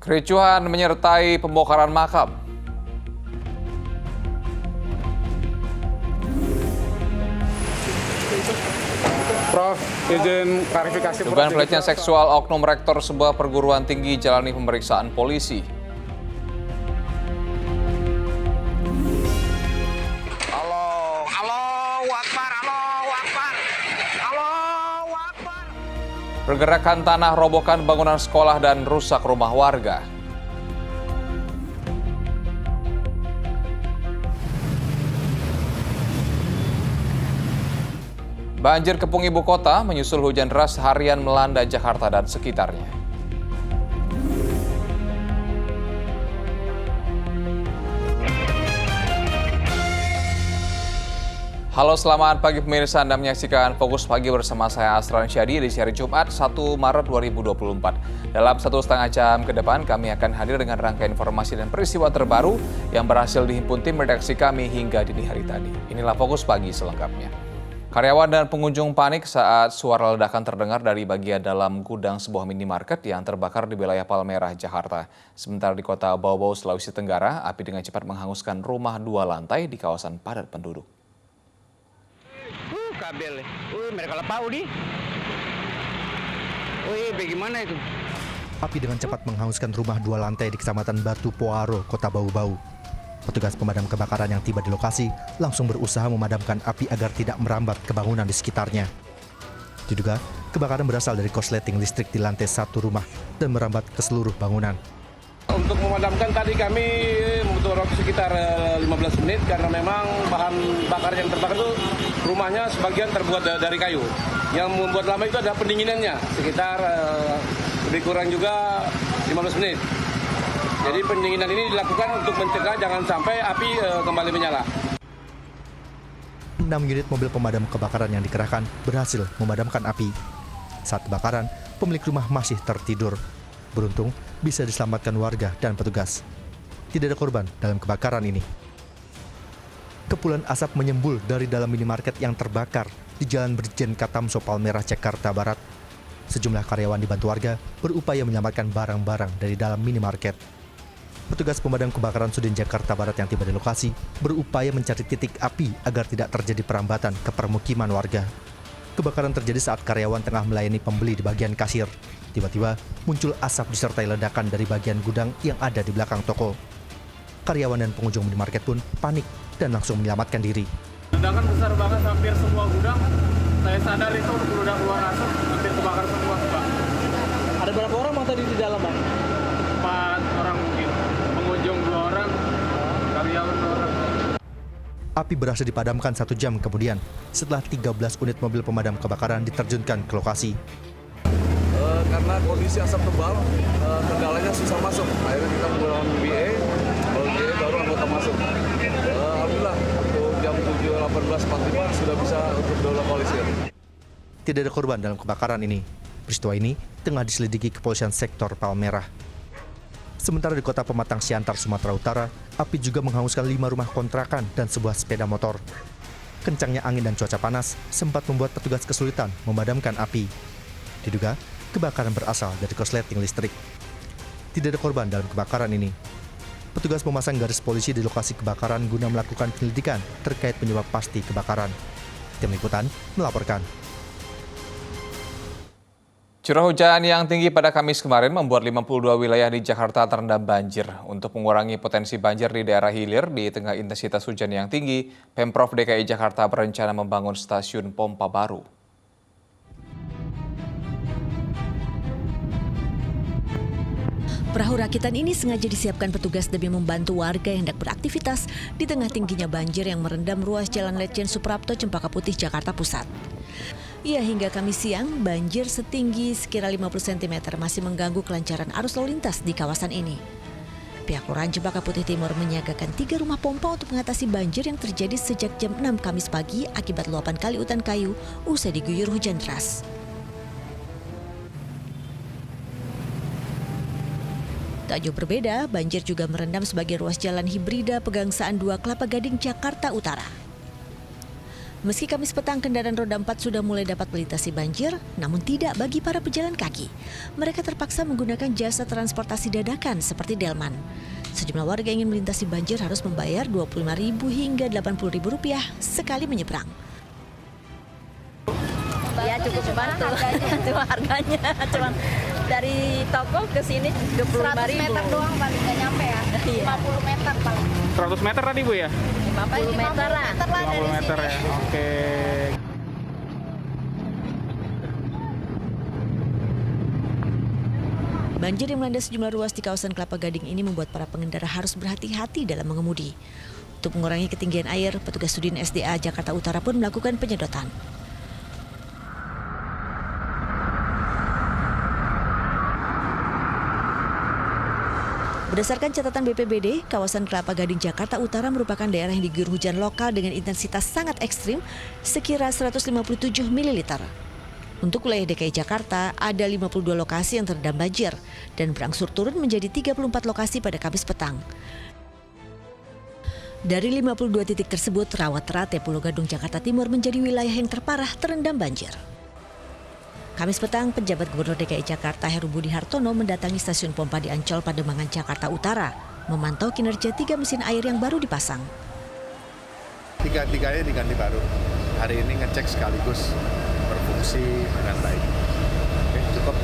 Kericuhan menyertai pembongkaran makam. Prof, izin klarifikasi. Dugaan pelecehan seksual oknum rektor sebuah perguruan tinggi jalani pemeriksaan polisi. Allahu Akbar. Pergerakan tanah robohkan bangunan sekolah dan rusak rumah warga. Banjir kepung ibu kota menyusul hujan deras harian melanda Jakarta dan sekitarnya. Halo, selamat pagi pemirsa. Anda menyaksikan Fokus Pagi bersama saya Asran Syadi di hari Jumat 1 Maret 2024. Dalam 1,5 jam ke depan kami akan hadir dengan rangkaian informasi dan peristiwa terbaru yang berhasil dihimpun tim redaksi kami hingga dini hari tadi. Inilah Fokus Pagi selengkapnya. Karyawan dan pengunjung panik saat suara ledakan terdengar dari bagian dalam gudang sebuah minimarket yang terbakar di wilayah Palmerah, Jakarta. Sementara di kota Bau-Bau, Sulawesi Tenggara, api dengan cepat menghanguskan rumah 2 lantai di kawasan padat penduduk. Kabel, mereka lepau di. Bagaimana itu? Api dengan cepat menghanguskan rumah 2 lantai di Kecamatan Batu Poaro, Kota Bau-Bau. Petugas pemadam kebakaran yang tiba di lokasi langsung berusaha memadamkan api agar tidak merambat ke bangunan di sekitarnya. Diduga, kebakaran berasal dari korsleting listrik di lantai 1 rumah dan merambat ke seluruh bangunan. Untuk memadamkan tadi kami membutuhkan waktu sekitar 15 menit karena memang bahan bakar yang terbakar itu rumahnya sebagian terbuat dari kayu. Yang membuat lama itu ada pendinginannya sekitar lebih kurang juga 15 menit. Jadi pendinginan ini dilakukan untuk mencegah jangan sampai api kembali menyala. 6 unit mobil pemadam kebakaran yang dikerahkan berhasil memadamkan api. Saat kebakaran, pemilik rumah masih tertidur. Beruntung bisa diselamatkan warga dan petugas. Tidak ada korban dalam kebakaran ini. Kepulan asap menyembul dari dalam minimarket yang terbakar di Jalan Brigjen Katamso, Palmerah, Jakarta Barat. Sejumlah karyawan dibantu warga berupaya menyelamatkan barang-barang dari dalam minimarket. Petugas pemadam kebakaran Sudin Jakarta Barat yang tiba di lokasi berupaya mencari titik api agar tidak terjadi perambatan ke permukiman warga. Kebakaran terjadi saat karyawan tengah melayani pembeli di bagian kasir. Tiba-tiba muncul asap disertai ledakan dari bagian gudang yang ada di belakang toko. Karyawan dan pengunjung minimarket pun panik dan langsung menyelamatkan diri. Ledakan besar banget, hampir semua gudang. Saya sadar itu udah keluar asap, hampir kebakar semua, Pak. Ada berapa orang Bang tadi di dalam, Bang? 4 orang mungkin. Pengunjung 2 orang, karyawan 2 orang. Api berhasil dipadamkan 1 jam kemudian setelah 13 unit mobil pemadam kebakaran diterjunkan ke lokasi. Karena kondisi asap tebal, kendalanya susah masuk. Akhirnya kita menggunakan BA, baru anggota masuk. Alhamdulillah, untuk jam 7.18.45 sudah bisa untuk dilakukan. Tidak ada korban dalam kebakaran ini. Peristiwa ini tengah diselidiki kepolisian sektor Palmerah. Sementara di kota Pematang Siantar, Sumatera Utara, api juga menghanguskan 5 rumah kontrakan dan sebuah sepeda motor. Kencangnya angin dan cuaca panas sempat membuat petugas kesulitan memadamkan api. Diduga, kebakaran berasal dari korsleting listrik. Tidak ada korban dalam kebakaran ini. Petugas memasang garis polisi di lokasi kebakaran guna melakukan penyelidikan terkait penyebab pasti kebakaran. Tim Liputan melaporkan. Curah hujan yang tinggi pada Kamis kemarin membuat 52 wilayah di Jakarta terendam banjir. Untuk mengurangi potensi banjir di daerah hilir di tengah intensitas hujan yang tinggi, Pemprov DKI Jakarta berencana membangun stasiun pompa baru. Perahu rakitan ini sengaja disiapkan petugas demi membantu warga yang hendak beraktivitas di tengah tingginya banjir yang merendam ruas Jalan Letjen Suprapto, Cempaka Putih, Jakarta Pusat. Ya, hingga Kamis siang, banjir setinggi sekira 50 cm masih mengganggu kelancaran arus lalu lintas di kawasan ini. Pihak Kelurahan Cempaka Putih Timur menyiagakan 3 rumah pompa untuk mengatasi banjir yang terjadi sejak jam 6 Kamis pagi akibat luapan kali utan kayu usai diguyur hujan deras. Tak jauh berbeda, banjir juga merendam sebagai ruas jalan hibrida Pegangsaan 2 Kelapa Gading, Jakarta Utara. Meski Kamis petang kendaraan roda 4 sudah mulai dapat melintasi banjir, namun tidak bagi para pejalan kaki. Mereka terpaksa menggunakan jasa transportasi dadakan seperti delman. Sejumlah warga ingin melintasi banjir harus membayar Rp25.000 hingga Rp80.000 sekali menyeberang. Ya cukup membantu, cuma harganya cuma dari toko ke sini 25.000. 100 meter doang paling nggak nyampe ya, 50 meter paling. 100 meter tadi Bu ya? 50 meter lah. 50 meter ya, oke. Banjir yang melanda sejumlah ruas di kawasan Kelapa Gading ini membuat para pengendara harus berhati-hati dalam mengemudi. Untuk mengurangi ketinggian air, petugas Sudin SDA Jakarta Utara pun melakukan penyedotan. Berdasarkan catatan BPBD, kawasan Kelapa Gading Jakarta Utara merupakan daerah yang diguyur hujan lokal dengan intensitas sangat ekstrim sekira 157 ml. Untuk wilayah DKI Jakarta, ada 52 lokasi yang terendam banjir dan berangsur turun menjadi 34 lokasi pada Kamis petang. Dari 52 titik tersebut, Rawat-Rate Pulau Gadung Jakarta Timur menjadi wilayah yang terparah terendam banjir. Kamis petang, penjabat Gubernur DKI Jakarta Heru Budi Hartono mendatangi stasiun pompa di Ancol Pademangan Jakarta Utara, memantau kinerja 3 mesin air yang baru dipasang. Tiga-tiganya diganti baru. Hari ini ngecek sekaligus berfungsi dengan baik. Oke, cukup.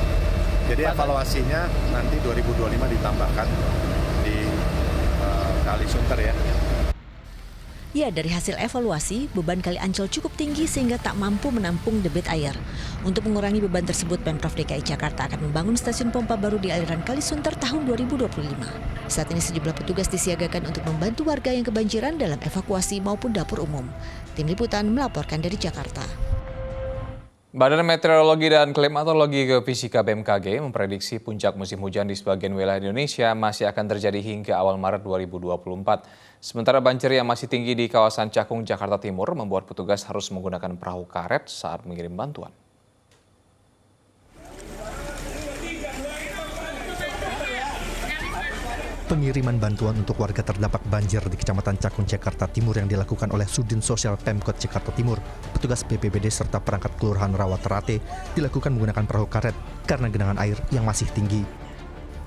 Jadi evaluasinya nanti 2025 ditambahkan di Kali Sunter ya. Ya, dari hasil evaluasi, beban Kali Ancol cukup tinggi sehingga tak mampu menampung debit air. Untuk mengurangi beban tersebut, Pemprov DKI Jakarta akan membangun stasiun pompa baru di aliran Kali Sunter tahun 2025. Saat ini sejumlah petugas disiagakan untuk membantu warga yang kebanjiran dalam evakuasi maupun dapur umum. Tim Liputan melaporkan dari Jakarta. Badan Meteorologi dan Klimatologi Geofisika BMKG memprediksi puncak musim hujan di sebagian wilayah Indonesia masih akan terjadi hingga awal Maret 2024. Sementara banjir yang masih tinggi di kawasan Cakung, Jakarta Timur membuat petugas harus menggunakan perahu karet saat mengirim bantuan. Pengiriman bantuan untuk warga terdampak banjir di Kecamatan Cakung, Jakarta Timur yang dilakukan oleh Sudin Sosial Pemkot Jakarta Timur, petugas BPBD serta perangkat Kelurahan Rawat-Rate dilakukan menggunakan perahu karet karena genangan air yang masih tinggi.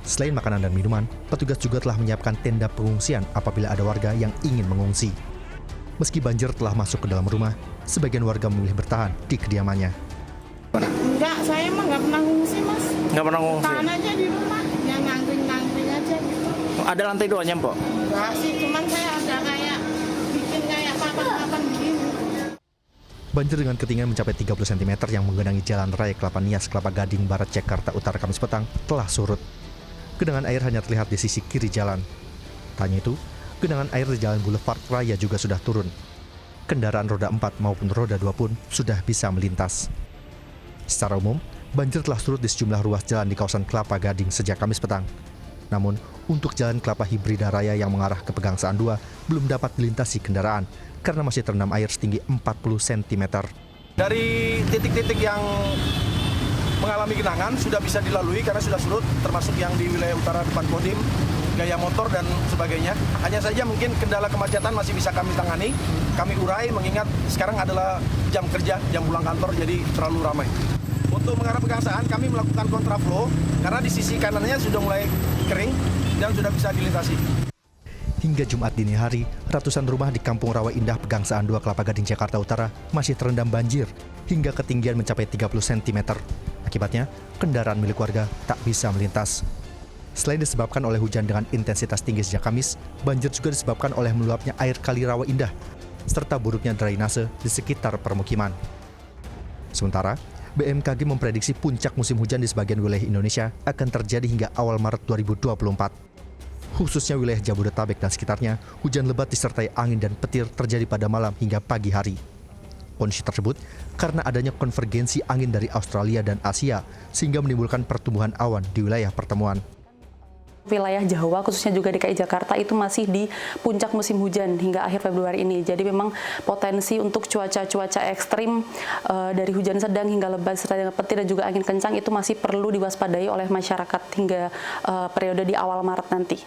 Selain makanan dan minuman, petugas juga telah menyiapkan tenda pengungsian apabila ada warga yang ingin mengungsi. Meski banjir telah masuk ke dalam rumah, sebagian warga memilih bertahan di kediamannya. Enggak, saya mah nggak pernah ngungsi mas. Nggak pernah ngungsi? Tahan aja di rumah, yang ngangkring-ngangkring aja gitu. Ada lantai 2-nya, Mpok? Enggak sih, cuman saya ada kayak bikin kayak papan-papan begini. Banjir dengan ketinggian mencapai 30 cm yang menggenangi Jalan Raya Kelapa Nias, Kelapa Gading Barat, Jakarta Utara Kamis petang telah surut. Genangan air hanya terlihat di sisi kiri jalan. Tak hanya itu, genangan air di Jalan Boulevard Raya juga sudah turun. Kendaraan roda 4 maupun roda 2 pun sudah bisa melintas. Secara umum, banjir telah surut di sejumlah ruas jalan di kawasan Kelapa Gading sejak Kamis petang. Namun, untuk jalan Kelapa Hibrida Raya yang mengarah ke Pegangsaan 2 belum dapat dilintasi kendaraan karena masih terendam air setinggi 40 cm. Dari titik-titik yang mengalami genangan sudah bisa dilalui karena sudah surut, termasuk yang di wilayah utara depan Kodim, Gaya Motor dan sebagainya. Hanya saja mungkin kendala kemacetan masih bisa kami tangani, kami urai mengingat sekarang adalah jam kerja, jam pulang kantor, jadi terlalu ramai. Untuk mengarah Pegangsaan kami melakukan kontraflow karena di sisi kanannya sudah mulai kering dan sudah bisa dilintasi. Hingga Jumat dini hari, ratusan rumah di Kampung Rawa Indah Pegangsaan 2 Kelapa Gading Jakarta Utara masih terendam banjir hingga ketinggian mencapai 30 cm. Akibatnya, kendaraan milik warga tak bisa melintas. Selain disebabkan oleh hujan dengan intensitas tinggi sejak Kamis, banjir juga disebabkan oleh meluapnya air Kali Rawa Indah, serta buruknya drainase di sekitar permukiman. Sementara, BMKG memprediksi puncak musim hujan di sebagian wilayah Indonesia akan terjadi hingga awal Maret 2024. Khususnya wilayah Jabodetabek dan sekitarnya, hujan lebat disertai angin dan petir terjadi pada malam hingga pagi hari. Kondisi tersebut karena adanya konvergensi angin dari Australia dan Asia sehingga menimbulkan pertumbuhan awan di wilayah pertemuan. Wilayah Jawa, khususnya juga DKI Jakarta, itu masih di puncak musim hujan hingga akhir Februari ini. Jadi memang potensi untuk cuaca ekstrim dari hujan sedang hingga lebat serta dengan petir dan juga angin kencang itu masih perlu diwaspadai oleh masyarakat hingga periode di awal Maret nanti.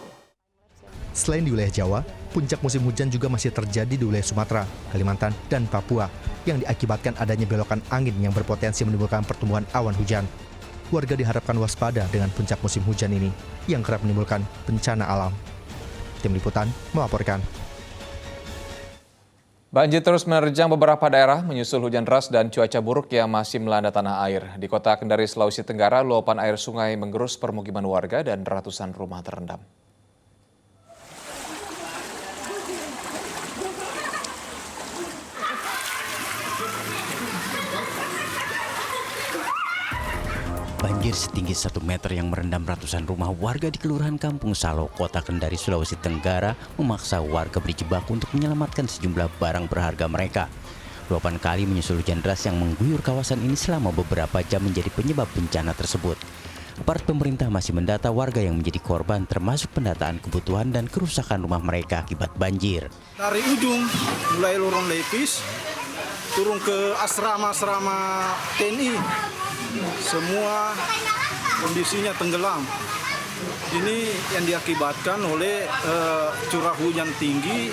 Selain di wilayah Jawa, puncak musim hujan juga masih terjadi di wilayah Sumatera, Kalimantan, dan Papua yang diakibatkan adanya belokan angin yang berpotensi menimbulkan pertumbuhan awan hujan. Warga diharapkan waspada dengan puncak musim hujan ini yang kerap menimbulkan bencana alam. Tim Liputan melaporkan. Banjir terus menerjang beberapa daerah menyusul hujan deras dan cuaca buruk yang masih melanda tanah air. Di kota Kendari, Sulawesi Tenggara, luapan air sungai menggerus permukiman warga dan ratusan rumah terendam. Banjir setinggi 1 meter yang merendam ratusan rumah warga di Kelurahan Kampung Salo, Kota Kendari, Sulawesi Tenggara memaksa warga berjibaku untuk menyelamatkan sejumlah barang berharga mereka. Luapan kali menyusul hujan deras yang mengguyur kawasan ini selama beberapa jam menjadi penyebab bencana tersebut. Aparat pemerintah masih mendata warga yang menjadi korban termasuk pendataan kebutuhan dan kerusakan rumah mereka akibat banjir. Dari ujung, mulai Lorong Lepis, turun ke asrama-asrama TNI. Semua kondisinya tenggelam. Ini yang diakibatkan oleh curah hujan tinggi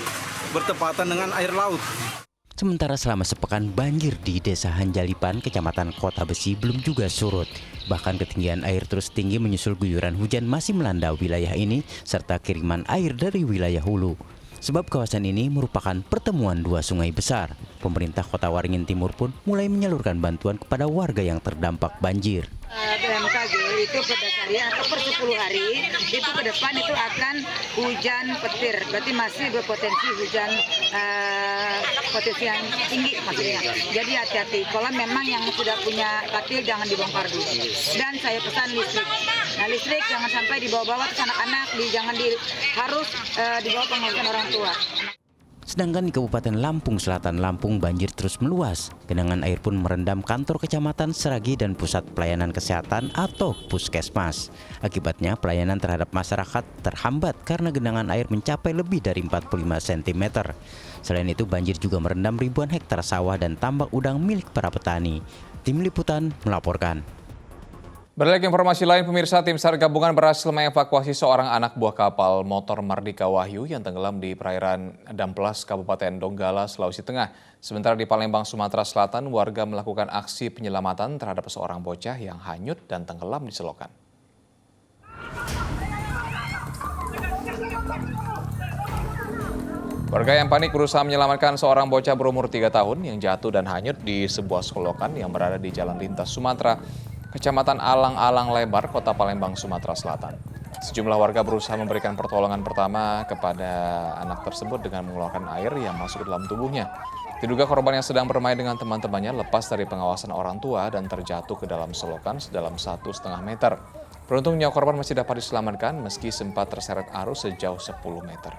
bertepatan dengan air laut. Sementara selama sepekan banjir di Desa Hanjalipan, Kecamatan Kota Besi belum juga surut. Bahkan ketinggian air terus tinggi menyusul guyuran hujan masih melanda wilayah ini serta kiriman air dari wilayah hulu. Sebab kawasan ini merupakan pertemuan dua sungai besar. Pemerintah Kota Waringin Timur pun mulai menyalurkan bantuan kepada warga yang terdampak banjir. BMKG itu berdasarkan atau per 10 hari itu ke depan itu akan hujan petir, berarti masih berpotensi hujan potensi yang tinggi maksudnya. Jadi hati-hati, kalau memang yang sudah punya katil jangan dibongkar dulu. Dan saya pesan listrik. Nah listrik jangan sampai dibawa-bawa ke anak-anak, harus dibawa pengawasan orang tua. Sedangkan di Kabupaten Lampung Selatan, Lampung banjir terus meluas. Genangan air pun merendam kantor kecamatan Seragi dan Pusat Pelayanan Kesehatan atau Puskesmas. Akibatnya pelayanan terhadap masyarakat terhambat karena genangan air mencapai lebih dari 45 cm. Selain itu banjir juga merendam ribuan hektar sawah dan tambak udang milik para petani. Tim Liputan melaporkan. Beralih ke informasi lain, pemirsa, tim SAR gabungan berhasil mengevakuasi seorang anak buah kapal motor Mardika Wahyu yang tenggelam di perairan Damplas, Kabupaten Donggala, Sulawesi Tengah. Sementara di Palembang, Sumatera Selatan, warga melakukan aksi penyelamatan terhadap seorang bocah yang hanyut dan tenggelam di selokan. Warga yang panik berusaha menyelamatkan seorang bocah berumur 3 tahun yang jatuh dan hanyut di sebuah selokan yang berada di Jalan Lintas Sumatera, Kecamatan Alang-Alang Lebar, Kota Palembang, Sumatera Selatan. Sejumlah warga berusaha memberikan pertolongan pertama kepada anak tersebut dengan mengeluarkan air yang masuk ke dalam tubuhnya. Diduga korban yang sedang bermain dengan teman-temannya lepas dari pengawasan orang tua dan terjatuh ke dalam selokan sedalam 1,5 meter. Beruntung nyawa korban masih dapat diselamatkan meski sempat terseret arus sejauh 10 meter.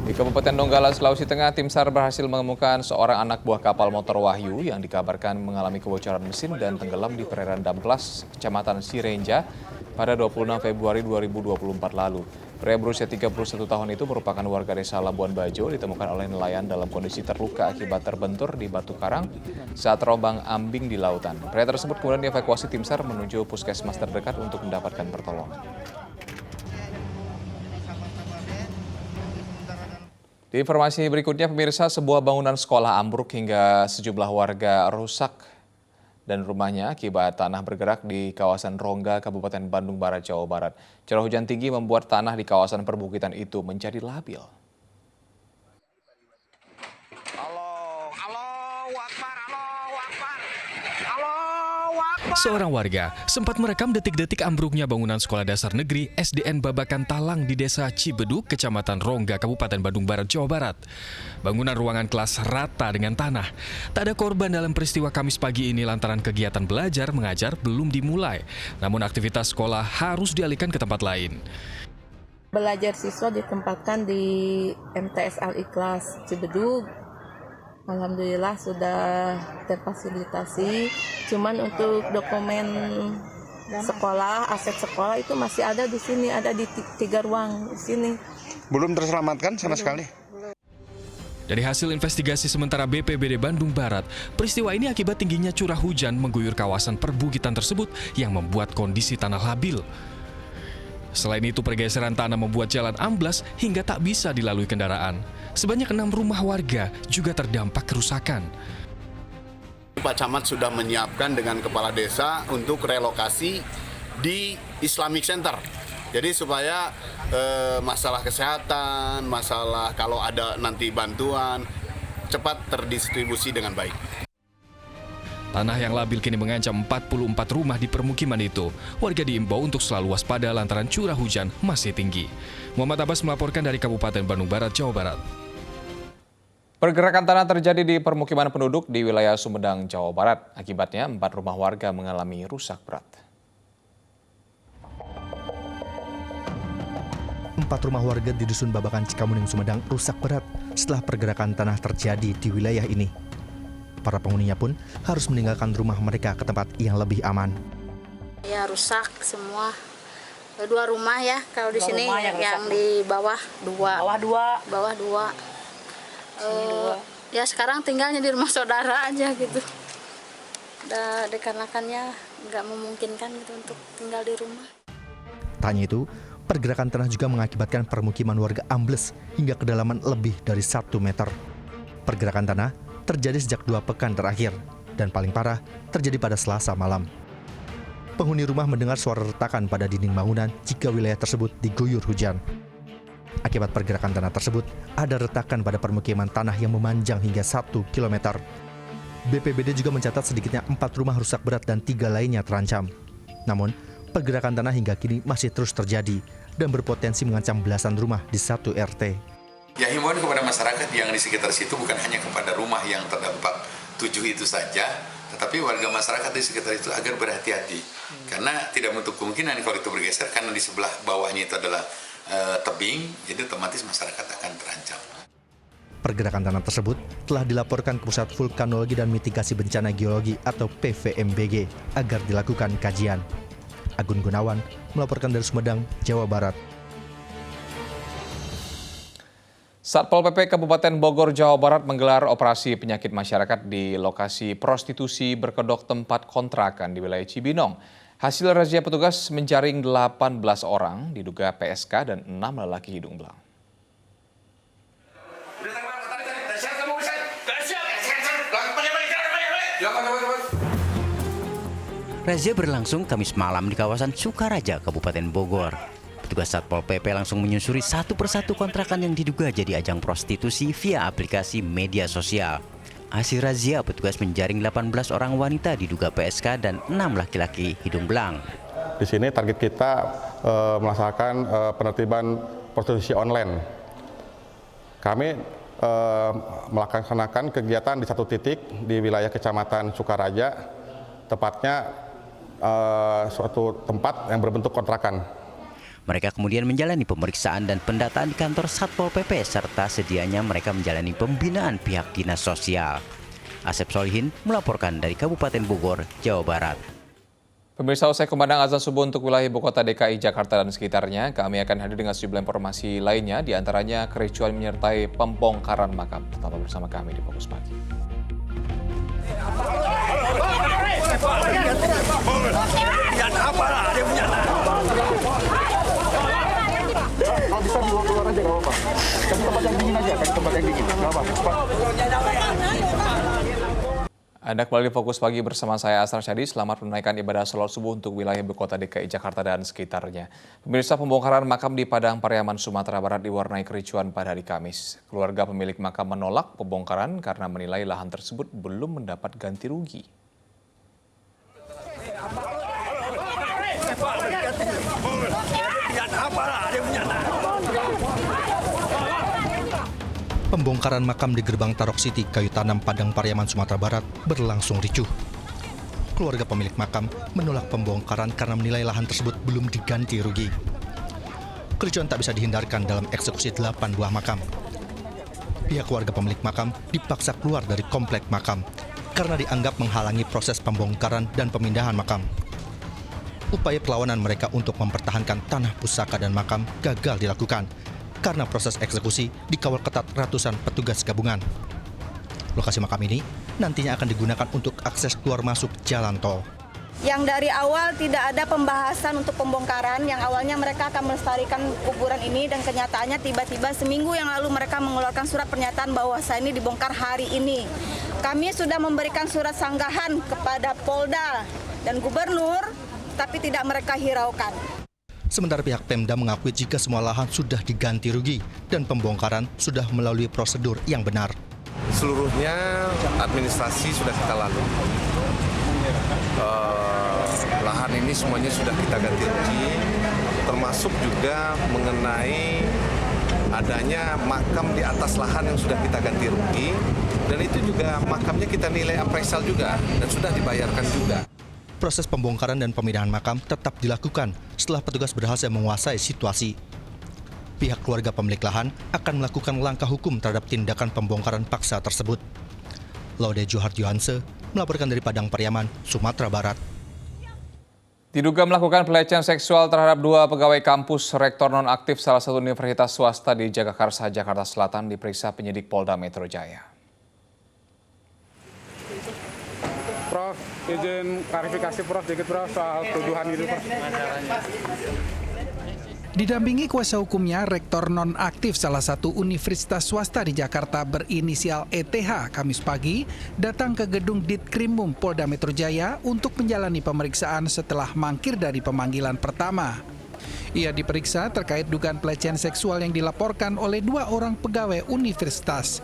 Di Kabupaten Donggala, Sulawesi Tengah, tim SAR berhasil menemukan seorang anak buah kapal motor Wahyu yang dikabarkan mengalami kebocoran mesin dan tenggelam di perairan Damplas, Kecamatan Sirenja pada 26 Februari 2024 lalu. Pria berusia 31 tahun itu merupakan warga desa Labuan Bajo, ditemukan oleh nelayan dalam kondisi terluka akibat terbentur di batu karang saat terombang ambing di lautan. Pria tersebut kemudian dievakuasi tim SAR menuju puskesmas terdekat untuk mendapatkan pertolongan. Di informasi berikutnya, pemirsa, sebuah bangunan sekolah ambruk hingga sejumlah warga rusak dan rumahnya akibat tanah bergerak di kawasan Rongga, Kabupaten Bandung Barat, Jawa Barat. Curah hujan tinggi membuat tanah di kawasan perbukitan itu menjadi labil. Seorang warga sempat merekam detik-detik ambruknya bangunan sekolah dasar negeri SDN Babakan Talang di Desa Cibeduk, Kecamatan Rongga, Kabupaten Bandung Barat, Jawa Barat. Bangunan ruangan kelas rata dengan tanah. Tak ada korban dalam peristiwa Kamis pagi ini lantaran kegiatan belajar mengajar belum dimulai. Namun aktivitas sekolah harus dialihkan ke tempat lain. Belajar siswa ditempatkan di MTS Al-Ikhlas Cibeduk. Alhamdulillah sudah terfasilitasi, cuman untuk dokumen sekolah, aset sekolah itu masih ada di sini, ada di 3 ruang di sini. Belum terselamatkan sama sekali? Dari hasil investigasi sementara BPBD Bandung Barat, peristiwa ini akibat tingginya curah hujan mengguyur kawasan perbukitan tersebut yang membuat kondisi tanah labil. Selain itu, pergeseran tanah membuat jalan amblas hingga tak bisa dilalui kendaraan. Sebanyak 6 rumah warga juga terdampak kerusakan. Pak Camat sudah menyiapkan dengan kepala desa untuk relokasi di Islamic Center. Jadi supaya masalah kesehatan, masalah kalau ada nanti bantuan, cepat terdistribusi dengan baik. Tanah yang labil kini mengancam 44 rumah di permukiman itu. Warga diimbau untuk selalu waspada lantaran curah hujan masih tinggi. Muhammad Abbas melaporkan dari Kabupaten Bandung Barat, Jawa Barat. Pergerakan tanah terjadi di permukiman penduduk di wilayah Sumedang, Jawa Barat. Akibatnya 4 rumah warga mengalami rusak berat. 4 rumah warga di Dusun Babakan, Cikamuning, Sumedang rusak berat setelah pergerakan tanah terjadi di wilayah ini. Para penghuninya pun harus meninggalkan rumah mereka ke tempat yang lebih aman. Ya rusak semua. 2 rumah ya, kalau di sini yang di bawah 2. Bawah 2. Ya sekarang tinggalnya di rumah saudara aja gitu. Dikarenakannya nggak memungkinkan gitu untuk tinggal di rumah. Tanya itu, pergerakan tanah juga mengakibatkan permukiman warga ambles hingga kedalaman lebih dari 1 meter. Pergerakan tanah terjadi sejak 2 pekan terakhir dan paling parah terjadi pada Selasa malam. Penghuni rumah mendengar suara retakan pada dinding bangunan jika wilayah tersebut diguyur hujan. Akibat pergerakan tanah tersebut, ada retakan pada permukiman tanah yang memanjang hingga 1 km. BPBD juga mencatat sedikitnya 4 rumah rusak berat dan 3 lainnya terancam. Namun, pergerakan tanah hingga kini masih terus terjadi dan berpotensi mengancam belasan rumah di 1 RT. Ya, himbauan kepada masyarakat yang di sekitar situ bukan hanya kepada rumah yang terdampak 7 itu saja, tetapi warga masyarakat di sekitar itu agar berhati-hati. Karena tidak menutup kemungkinan kalau itu bergeser, karena di sebelah bawahnya itu adalah tebing, jadi otomatis masyarakat akan terancam. Pergerakan tanah tersebut telah dilaporkan ke Pusat Vulkanologi dan Mitigasi Bencana Geologi atau PVMBG agar dilakukan kajian. Agun Gunawan melaporkan dari Sumedang, Jawa Barat. Satpol PP Kabupaten Bogor, Jawa Barat menggelar operasi penyakit masyarakat di lokasi prostitusi berkedok tempat kontrakan di wilayah Cibinong. Hasil razia petugas menjaring 18 orang, diduga PSK dan 6 lelaki hidung belang. Razia berlangsung Kamis malam di kawasan Sukaraja, Kabupaten Bogor. Petugas Satpol PP langsung menyusuri satu persatu kontrakan yang diduga jadi ajang prostitusi via aplikasi media sosial. Hasil razia, petugas menjaring 18 orang wanita diduga PSK dan 6 laki-laki hidung belang. Di sini target kita melaksanakan penertiban prostitusi online. Kami melaksanakan kegiatan di satu titik di wilayah Kecamatan Sukaraja, tepatnya suatu tempat yang berbentuk kontrakan. Mereka kemudian menjalani pemeriksaan dan pendataan di kantor Satpol PP serta sedianya mereka menjalani pembinaan pihak dinas sosial. Asep Solihin melaporkan dari Kabupaten Bogor, Jawa Barat. Pemirsa, usai kumandang azan subuh untuk wilayah ibu kota DKI Jakarta dan sekitarnya, kami akan hadir dengan sejumlah informasi lainnya, diantaranya kericuan menyertai pembongkaran makam. Tetap bersama kami di Fokus Pagi. Kalau bisa di luar aja nggak apa-apa. Kan tempat yang dingin aja, kan tempat yang dingin. Nggak apa-apa. Anda kembali Fokus Pagi bersama saya Asrar Syadi. Selamat menunaikan ibadah sholat subuh untuk wilayah ibu kota DKI Jakarta dan sekitarnya. Pemirsa, pembongkaran makam di Padang Pariaman, Sumatera Barat diwarnai kericuan pada hari Kamis. Keluarga pemilik makam menolak pembongkaran karena menilai lahan tersebut belum mendapat ganti rugi. Pembongkaran makam di Gerbang Tarok City, Kayu Tanam, Padang Pariaman, Sumatera Barat berlangsung ricuh. Keluarga pemilik makam menolak pembongkaran karena menilai lahan tersebut belum diganti rugi. Kericuan tak bisa dihindarkan dalam eksekusi 8 buah makam. Pihak keluarga pemilik makam dipaksa keluar dari komplek makam karena dianggap menghalangi proses pembongkaran dan pemindahan makam. Upaya perlawanan mereka untuk mempertahankan tanah pusaka dan makam gagal dilakukan karena proses eksekusi dikawal ketat ratusan petugas gabungan. Lokasi makam ini nantinya akan digunakan untuk akses keluar masuk jalan tol. Yang dari awal tidak ada pembahasan untuk pembongkaran, yang awalnya mereka akan melestarikan kuburan ini, dan kenyataannya tiba-tiba seminggu yang lalu mereka mengeluarkan surat pernyataan bahwa ini dibongkar hari ini. Kami sudah memberikan surat sanggahan kepada Polda dan Gubernur, tapi tidak mereka hiraukan. Sementara pihak Pemda mengakui jika semua lahan sudah diganti rugi dan pembongkaran sudah melalui prosedur yang benar. Seluruhnya administrasi sudah kita lalui. Lahan ini semuanya sudah kita ganti rugi, termasuk juga mengenai adanya makam di atas lahan yang sudah kita ganti rugi, dan itu juga makamnya kita nilai appraisal juga dan sudah dibayarkan juga. Proses pembongkaran dan pemindahan makam tetap dilakukan setelah petugas berhasil menguasai situasi. Pihak keluarga pemilik lahan akan melakukan langkah hukum terhadap tindakan pembongkaran paksa tersebut. Laude Johar Johanse melaporkan dari Padang Pariaman, Sumatera Barat. Diduga melakukan pelecehan seksual terhadap 2 pegawai kampus, rektor nonaktif salah satu universitas swasta di Jagakarsa, Jakarta Selatan diperiksa penyidik Polda Metro Jaya. Prof, izin klarifikasi Prof, dikit Prof, soal tuduhan itu Prof. Didampingi kuasa hukumnya, rektor nonaktif salah satu universitas swasta di Jakarta berinisial ETH Kamis pagi datang ke gedung Ditkrimum Polda Metro Jaya untuk menjalani pemeriksaan setelah mangkir dari pemanggilan pertama. Ia diperiksa terkait dugaan pelecehan seksual yang dilaporkan oleh 2 orang pegawai universitas.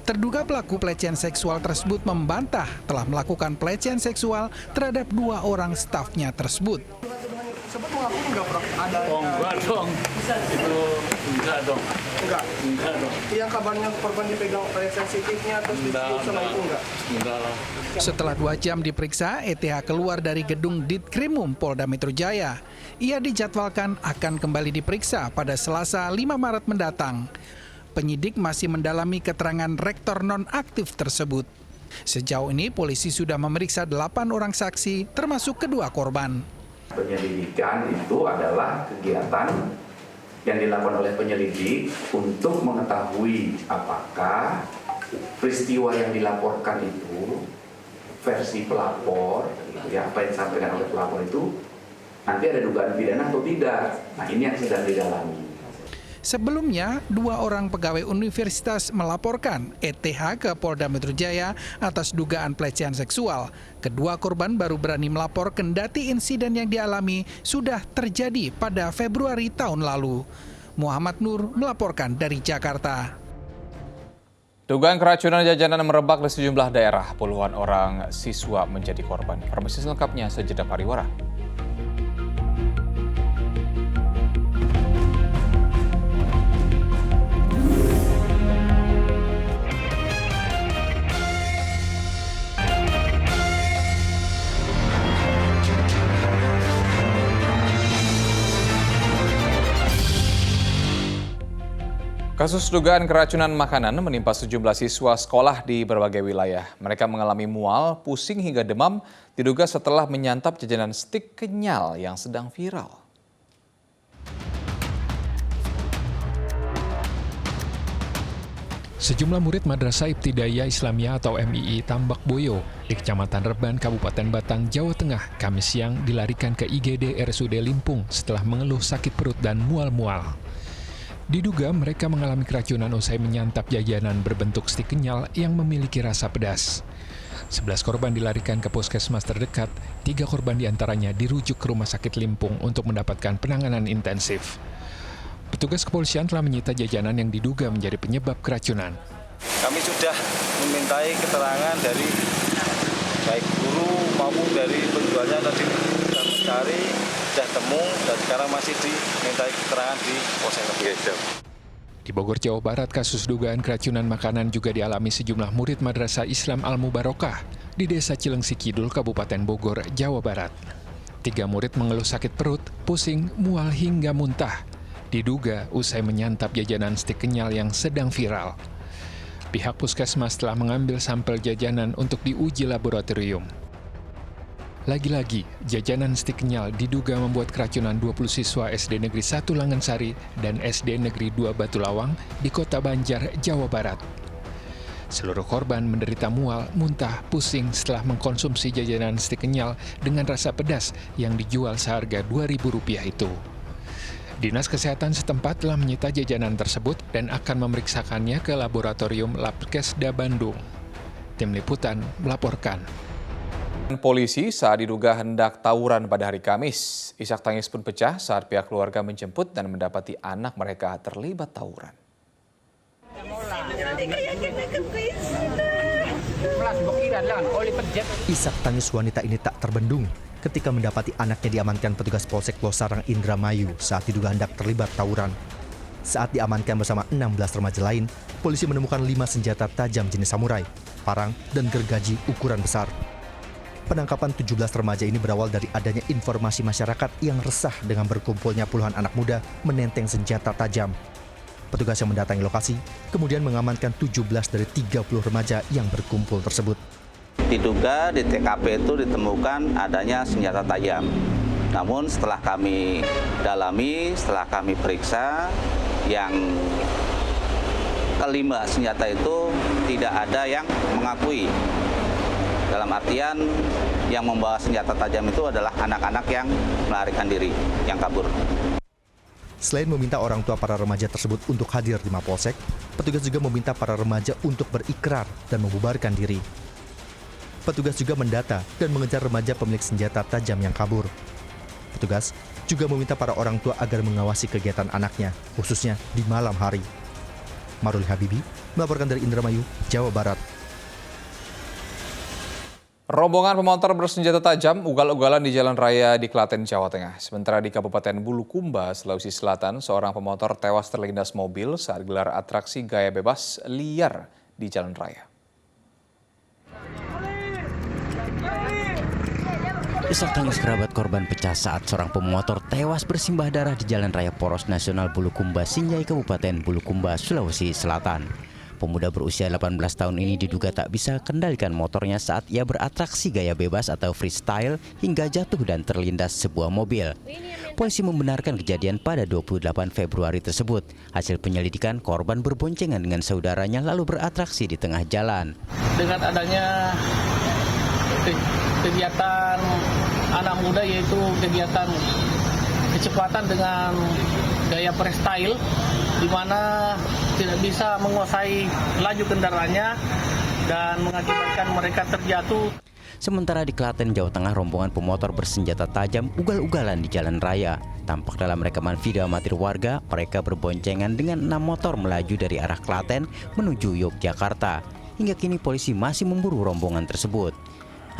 Terduga pelaku pelecehan seksual tersebut membantah telah melakukan pelecehan seksual terhadap 2 orang stafnya tersebut. Sempat mengaku enggak, Prof? Ada enggak dong. Itu enggak dong. Enggak dong. Yang kabarnya korban dipegang oleh sensitifnya terus disebut sama itu enggak? Enggak lah. Setelah 2 jam diperiksa, ETH keluar dari gedung Ditkrimum Polda Metro Jaya. Ia dijadwalkan akan kembali diperiksa pada Selasa 5 Maret mendatang. Penyidik masih mendalami keterangan rektor nonaktif tersebut. Sejauh ini polisi sudah memeriksa 8 orang saksi termasuk kedua korban. Penyelidikan itu adalah kegiatan yang dilakukan oleh penyelidik untuk mengetahui apakah peristiwa yang dilaporkan itu versi pelapor, ya, apa yang disampaikan oleh pelapor itu nanti ada dugaan pidana atau tidak. Nah, ini yang sedang didalami. Sebelumnya, 2 orang pegawai universitas melaporkan ETH ke Polda Metro Jaya atas dugaan pelecehan seksual. Kedua korban baru berani melapor kendati insiden yang dialami sudah terjadi pada Februari tahun lalu. Muhammad Nur melaporkan dari Jakarta. Dugaan keracunan jajanan merebak di sejumlah daerah. Puluhan orang siswa menjadi korban. Informasi selengkapnya sejenak pariwara. Kasus dugaan keracunan makanan menimpa sejumlah siswa sekolah di berbagai wilayah. Mereka mengalami mual, pusing hingga demam, diduga setelah menyantap jajanan stik kenyal yang sedang viral. Sejumlah murid Madrasah Ibtidaiyah Islamiyah atau MII Tambak Boyo di Kecamatan Reban, Kabupaten Batang, Jawa Tengah, Kamis siang dilarikan ke IGD RSUD Limpung setelah mengeluh sakit perut dan mual-mual. Diduga mereka mengalami keracunan usai menyantap jajanan berbentuk stik kenyal yang memiliki rasa pedas. 11 korban dilarikan ke puskesmas terdekat, 3 korban diantaranya dirujuk ke Rumah Sakit Limpung untuk mendapatkan penanganan intensif. Petugas kepolisian telah menyita jajanan yang diduga menjadi penyebab keracunan. Kami sudah memintai keterangan dari baik guru maupun dari penjualnya, tadi sudah mencari, sudah temu, dan sekarang masih dimintai keterangan di Polsek Reban. Di Bogor, Jawa Barat, kasus dugaan keracunan makanan juga dialami sejumlah murid Madrasah Islam Al-Mubarokah di Desa Cilengsi Kidul, Kabupaten Bogor, Jawa Barat. 3 murid mengeluh sakit perut, pusing, mual hingga muntah. Diduga usai menyantap jajanan stik kenyal yang sedang viral. Pihak puskesmas telah mengambil sampel jajanan untuk diuji laboratorium. Lagi-lagi, jajanan stik kenyal diduga membuat keracunan 20 siswa SD Negeri 1 Langansari dan SD Negeri 2 Batu Lawang di Kota Banjar, Jawa Barat. Seluruh korban menderita mual, muntah, pusing setelah mengkonsumsi jajanan stik kenyal dengan rasa pedas yang dijual seharga Rp2.000 itu. Dinas Kesehatan setempat telah menyita jajanan tersebut dan akan memeriksakannya ke laboratorium Labkesda Bandung. Tim Liputan melaporkan. Polisi saat diduga hendak tawuran pada hari Kamis. Isak tangis pun pecah saat pihak keluarga menjemput dan mendapati anak mereka terlibat tawuran. Isak tangis wanita ini tak terbendung ketika mendapati anaknya diamankan petugas Polsek Losarang Indramayu saat diduga hendak terlibat tawuran. Saat diamankan bersama 16 remaja lain, polisi menemukan 5 senjata tajam jenis samurai, parang, dan gergaji ukuran besar. Penangkapan 17 remaja ini berawal dari adanya informasi masyarakat yang resah dengan berkumpulnya puluhan anak muda menenteng senjata tajam. Petugas yang mendatangi lokasi kemudian mengamankan 17 dari 30 remaja yang berkumpul tersebut. Diduga di TKP itu ditemukan adanya senjata tajam. Namun setelah kami dalami, setelah kami periksa, yang kelima senjata itu tidak ada yang mengakui. Dalam artian yang membawa senjata tajam itu adalah anak-anak yang melarikan diri, yang kabur. Selain meminta orang tua para remaja tersebut untuk hadir di Mapolsek, petugas juga meminta para remaja untuk berikrar dan membubarkan diri. Petugas juga mendata dan mengejar remaja pemilik senjata tajam yang kabur. Petugas juga meminta para orang tua agar mengawasi kegiatan anaknya, khususnya di malam hari. Maruli Habibi melaporkan dari Indramayu, Jawa Barat. Rombongan pemotor bersenjata tajam ugal-ugalan di jalan raya di Klaten, Jawa Tengah. Sementara di Kabupaten Bulukumba, Sulawesi Selatan, seorang pemotor tewas terlindas mobil saat gelar atraksi gaya bebas liar di jalan raya. Isak tangis kerabat korban pecah saat seorang pemotor tewas bersimbah darah di Jalan Raya Poros Nasional Bulukumba, Sinjai, Kabupaten Bulukumba, Sulawesi Selatan. Pemuda berusia 18 tahun ini diduga tak bisa kendalikan motornya saat ia beratraksi gaya bebas atau freestyle hingga jatuh dan terlindas sebuah mobil. Polisi membenarkan kejadian pada 28 Februari tersebut. Hasil penyelidikan, korban berboncengan dengan saudaranya lalu beratraksi di tengah jalan. Dengan adanya kegiatan anak muda, yaitu kegiatan kecepatan dengan gaya freestyle, di mana tidak bisa menguasai laju kendaraannya dan mengakibatkan mereka terjatuh. Sementara di Klaten, Jawa Tengah, rombongan pemotor bersenjata tajam ugal-ugalan di jalan raya. Tampak dalam rekaman video amatir warga, mereka berboncengan dengan 6 motor melaju dari arah Klaten menuju Yogyakarta. Hingga kini polisi masih memburu rombongan tersebut.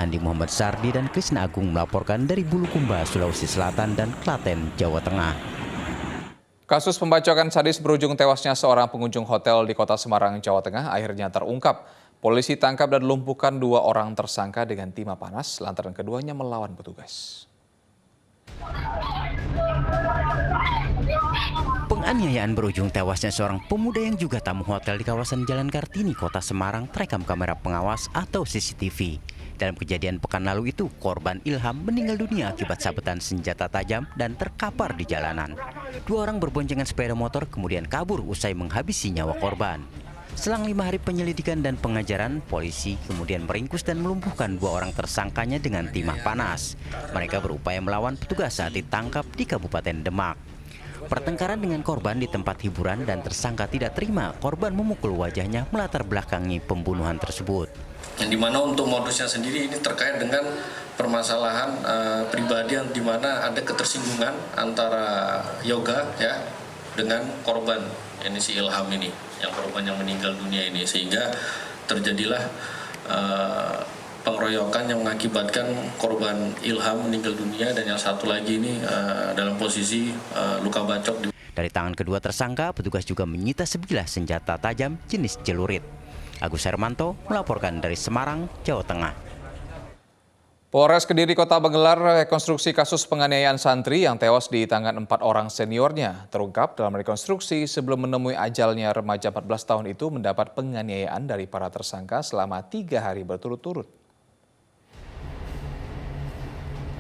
Andi Muhammad Sardi dan Krisna Agung melaporkan dari Bulukumba, Sulawesi Selatan dan Klaten, Jawa Tengah. Kasus pembacokan sadis berujung tewasnya seorang pengunjung hotel di Kota Semarang, Jawa Tengah akhirnya terungkap. Polisi tangkap dan lumpuhkan 2 orang tersangka dengan timah panas lantaran keduanya melawan petugas. Penganiayaan berujung tewasnya seorang pemuda yang juga tamu hotel di kawasan Jalan Kartini, Kota Semarang terekam kamera pengawas atau CCTV. Dalam kejadian pekan lalu itu, korban Ilham meninggal dunia akibat sabetan senjata tajam dan terkapar di jalanan. 2 orang berboncengan sepeda motor kemudian kabur usai menghabisi nyawa korban. Selang 5 hari penyelidikan dan pengajaran, polisi kemudian meringkus dan melumpuhkan 2 orang tersangkanya dengan timah panas. Mereka berupaya melawan petugas saat ditangkap di Kabupaten Demak. Pertengkaran dengan korban di tempat hiburan dan tersangka tidak terima, korban memukul wajahnya melatar belakangi pembunuhan tersebut. Yang dimana untuk modusnya sendiri ini terkait dengan permasalahan pribadi yang dimana ada ketersinggungan antara Yoga ya dengan korban, ini si Ilham ini, yang korban yang meninggal dunia ini, sehingga terjadilah pengeroyokan yang mengakibatkan korban Ilham meninggal dunia dan yang satu lagi ini dalam posisi luka bacok. Dari tangan kedua tersangka, petugas juga menyita sebilah senjata tajam jenis celurit. Agus Hermanto melaporkan dari Semarang, Jawa Tengah. Polres Kediri Kota menggelar rekonstruksi kasus penganiayaan santri yang tewas di tangan 4 orang seniornya. Terungkap dalam rekonstruksi sebelum menemui ajalnya remaja 14 tahun itu mendapat penganiayaan dari para tersangka selama 3 hari berturut-turut.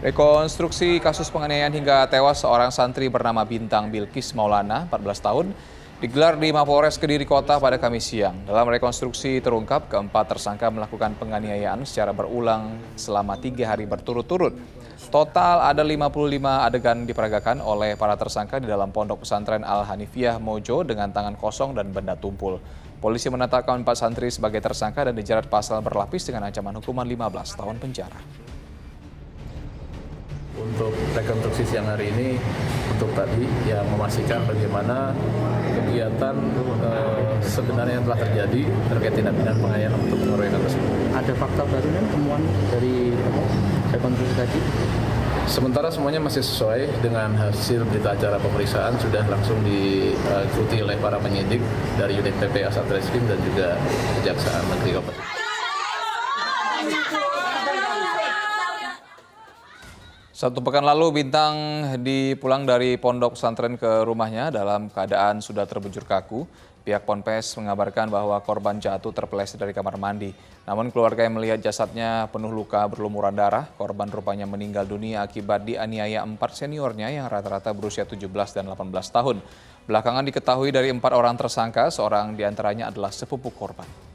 Rekonstruksi kasus penganiayaan hingga tewas seorang santri bernama Bintang Bilkis Maulana, 14 tahun, digelar di Mapolres Kediri Kota pada Kamis siang. Dalam rekonstruksi terungkap, keempat tersangka melakukan penganiayaan secara berulang selama 3 hari berturut-turut. Total ada 55 adegan diperagakan oleh para tersangka di dalam pondok pesantren Al-Hanifiyah Mojo dengan tangan kosong dan benda tumpul. Polisi menetapkan 4 santri sebagai tersangka dan dijerat pasal berlapis dengan ancaman hukuman 15 tahun penjara. Untuk rekonstruksi siang hari ini, untuk tadi yang memastikan bagaimana kegiatan sebenarnya yang telah terjadi terkait tindak pidana penganiayaan untuk pengeroyokan tersebut. Ada fakta baru dan temuan dari rekonstruksi tadi? Sementara semuanya masih sesuai dengan hasil berita acara pemeriksaan, sudah langsung diikuti oleh para penyidik dari unit PPA Satreskrim dan juga Kejaksaan Negeri Kabupaten. Satu pekan lalu, Bintang dipulang dari pondok pesantren ke rumahnya dalam keadaan sudah terbujur kaku. Pihak Ponpes mengabarkan bahwa korban jatuh terpeleset dari kamar mandi. Namun keluarga yang melihat jasadnya penuh luka berlumuran darah. Korban rupanya meninggal dunia akibat dianiaya 4 seniornya yang rata-rata berusia 17 dan 18 tahun. Belakangan diketahui dari 4 orang tersangka, seorang diantaranya adalah sepupu korban.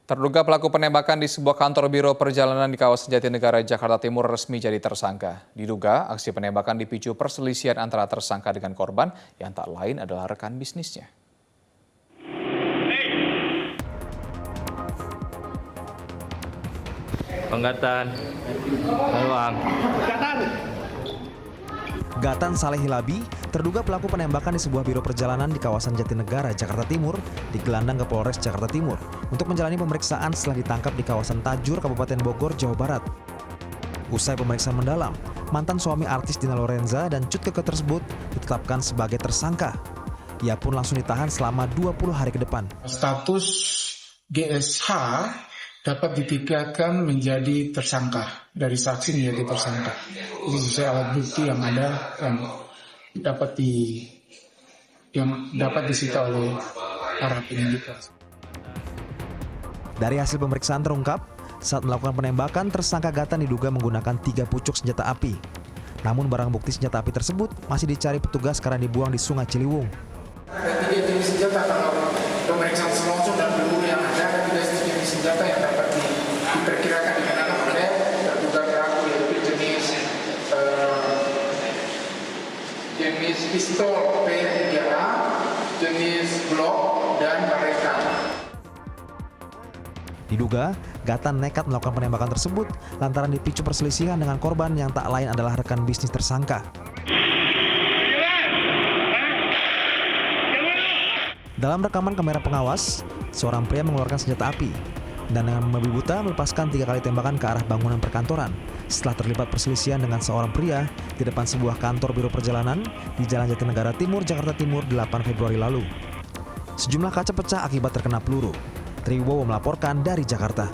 Terduga pelaku penembakan di sebuah kantor biro perjalanan di kawasan Jatinegara, Jakarta Timur resmi jadi tersangka. Diduga aksi penembakan dipicu perselisihan antara tersangka dengan korban yang tak lain adalah rekan bisnisnya. Penggatan, Bawang. Gatan Saleh Hilabi, terduga pelaku penembakan di sebuah biro perjalanan di kawasan Jatinegara, Jakarta Timur, digelandang ke Polres Jakarta Timur untuk menjalani pemeriksaan setelah ditangkap di kawasan Tajur, Kabupaten Bogor, Jawa Barat. Usai pemeriksaan mendalam, mantan suami artis Dina Lorenza dan Cut Keke tersebut ditetapkan sebagai tersangka. Ia pun langsung ditahan selama 20 hari ke depan. Status GSH dapat ditingkatkan menjadi tersangka, dari saksi menjadi tersangka. Itu sesuai alat bukti yang ada yang dapat disita oleh para penyidik. Dari hasil pemeriksaan terungkap, saat melakukan penembakan, tersangka Gatan diduga menggunakan 3 pucuk senjata api. Namun barang bukti senjata api tersebut masih dicari petugas karena dibuang di Sungai Ciliwung. 3 jenis senjata kalau pemeriksaan selongsong dan peluru yang ada, 3 jenis senjata yang dapat diperkirakan digunakan oleh terduga pelaku, yaitu jenis pistol P3A, jenis Glock, dan Barretta. Diduga, Gatan nekat melakukan penembakan tersebut lantaran dipicu perselisihan dengan korban yang tak lain adalah rekan bisnis tersangka. Dalam rekaman kamera pengawas, seorang pria mengeluarkan senjata api dan dengan membabi buta melepaskan 3 kali tembakan ke arah bangunan perkantoran setelah terlibat perselisihan dengan seorang pria di depan sebuah kantor biro perjalanan di Jalan Jatinegara Timur, Jakarta Timur 8 Februari lalu. Sejumlah kaca pecah akibat terkena peluru. Triwowo melaporkan dari Jakarta.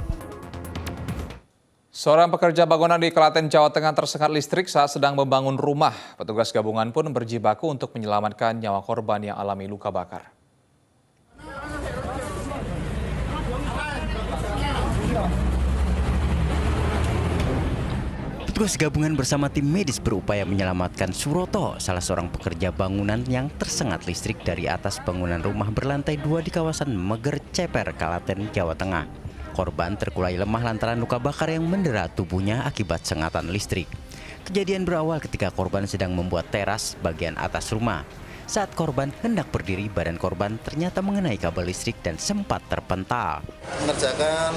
Seorang pekerja bangunan di Klaten, Jawa Tengah tersengat listrik saat sedang membangun rumah. Petugas gabungan pun berjibaku untuk menyelamatkan nyawa korban yang alami luka bakar. Petugas gabungan bersama tim medis berupaya menyelamatkan Suroto, salah seorang pekerja bangunan yang tersengat listrik dari atas bangunan rumah berlantai 2 di kawasan Meger Ceper, Klaten, Jawa Tengah. Korban terkulai lemah lantaran luka bakar yang mendera tubuhnya akibat sengatan listrik. Kejadian berawal ketika korban sedang membuat teras bagian atas rumah. Saat korban hendak berdiri, badan korban ternyata mengenai kabel listrik dan sempat terpental. Mengerjakan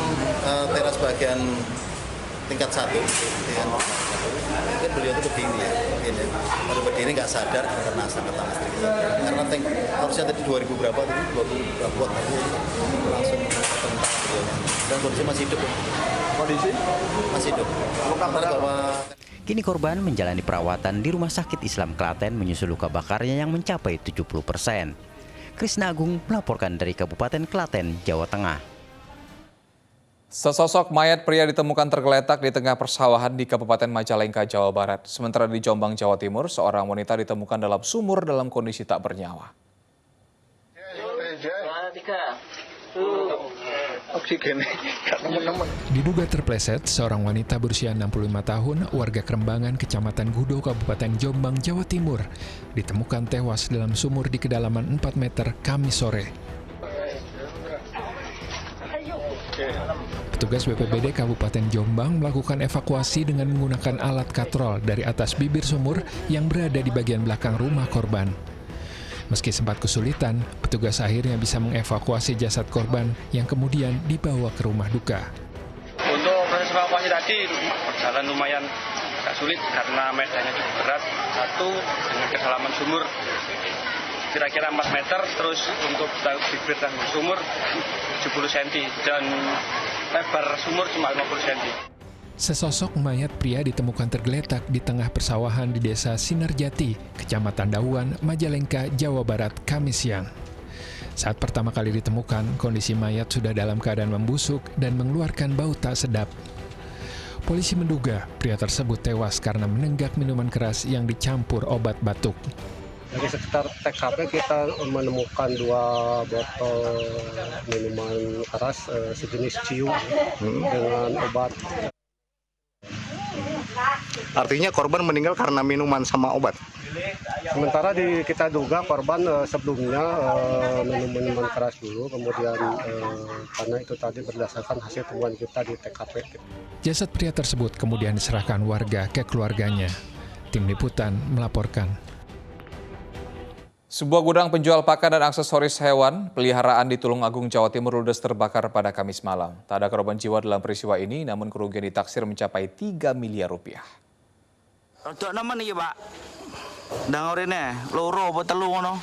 teras bagian tingkat 1, ya. Mungkin beliau itu berdiri ya, mungkin ya. Baru berdiri nggak sadar karena sengatan listrik. Karena harusnya tadi 2000 berapa, 20 berapa watt langsung terpental beliau. Dan kondisi masih hidup. Kondisi masih hidup. Kini korban menjalani perawatan di Rumah Sakit Islam Klaten menyusul luka bakarnya yang mencapai 70%. Krisna Agung melaporkan dari Kabupaten Klaten, Jawa Tengah. Sesosok mayat pria ditemukan tergeletak di tengah persawahan di Kabupaten Majalengka, Jawa Barat. Sementara di Jombang, Jawa Timur, seorang wanita ditemukan dalam sumur dalam kondisi tak bernyawa. oksigennya gak temen-temen. Diduga terpleset, seorang wanita berusia 65 tahun, warga Krembangan, Kecamatan Gudo, Kabupaten Jombang, Jawa Timur, ditemukan tewas dalam sumur di kedalaman 4 meter Kamis sore. Petugas BPBD Kabupaten Jombang melakukan evakuasi dengan menggunakan alat katrol dari atas bibir sumur yang berada di bagian belakang rumah korban. Meski sempat kesulitan, petugas akhirnya bisa mengevakuasi jasad korban yang kemudian dibawa ke rumah duka. Untuk proses evakuasi tadi berjalan lumayan agak sulit karena medannya cukup berat. Satu, dengan kedalaman sumur kira-kira 4 meter, terus untuk bibir dan sumur 70 cm dan lebar sumur cuma 50 cm. Sesosok mayat pria ditemukan tergeletak di tengah persawahan di Desa Sinarjati, Kecamatan Dauan, Majalengka, Jawa Barat, Kamis siang. Saat pertama kali ditemukan, kondisi mayat sudah dalam keadaan membusuk dan mengeluarkan bau tak sedap. Polisi menduga pria tersebut tewas karena menenggak minuman keras yang dicampur obat batuk. Dari sekitar TKP kita menemukan 2 botol minuman keras sejenis ciu dengan obat. Artinya korban meninggal karena minuman sama obat? Sementara kita duga korban sebelumnya minum minuman keras dulu, kemudian karena itu tadi berdasarkan hasil temuan kita di TKP. Jasad pria tersebut kemudian diserahkan warga ke keluarganya. Tim Liputan melaporkan. Sebuah gudang penjual pakan dan aksesoris hewan peliharaan di Tulungagung, Jawa Timur ludes terbakar pada Kamis malam. Tak ada korban jiwa dalam peristiwa ini, namun kerugian ditaksir mencapai 3 miliar rupiah. Untuk nama nih Pak, dangorine loro apa telu ngono.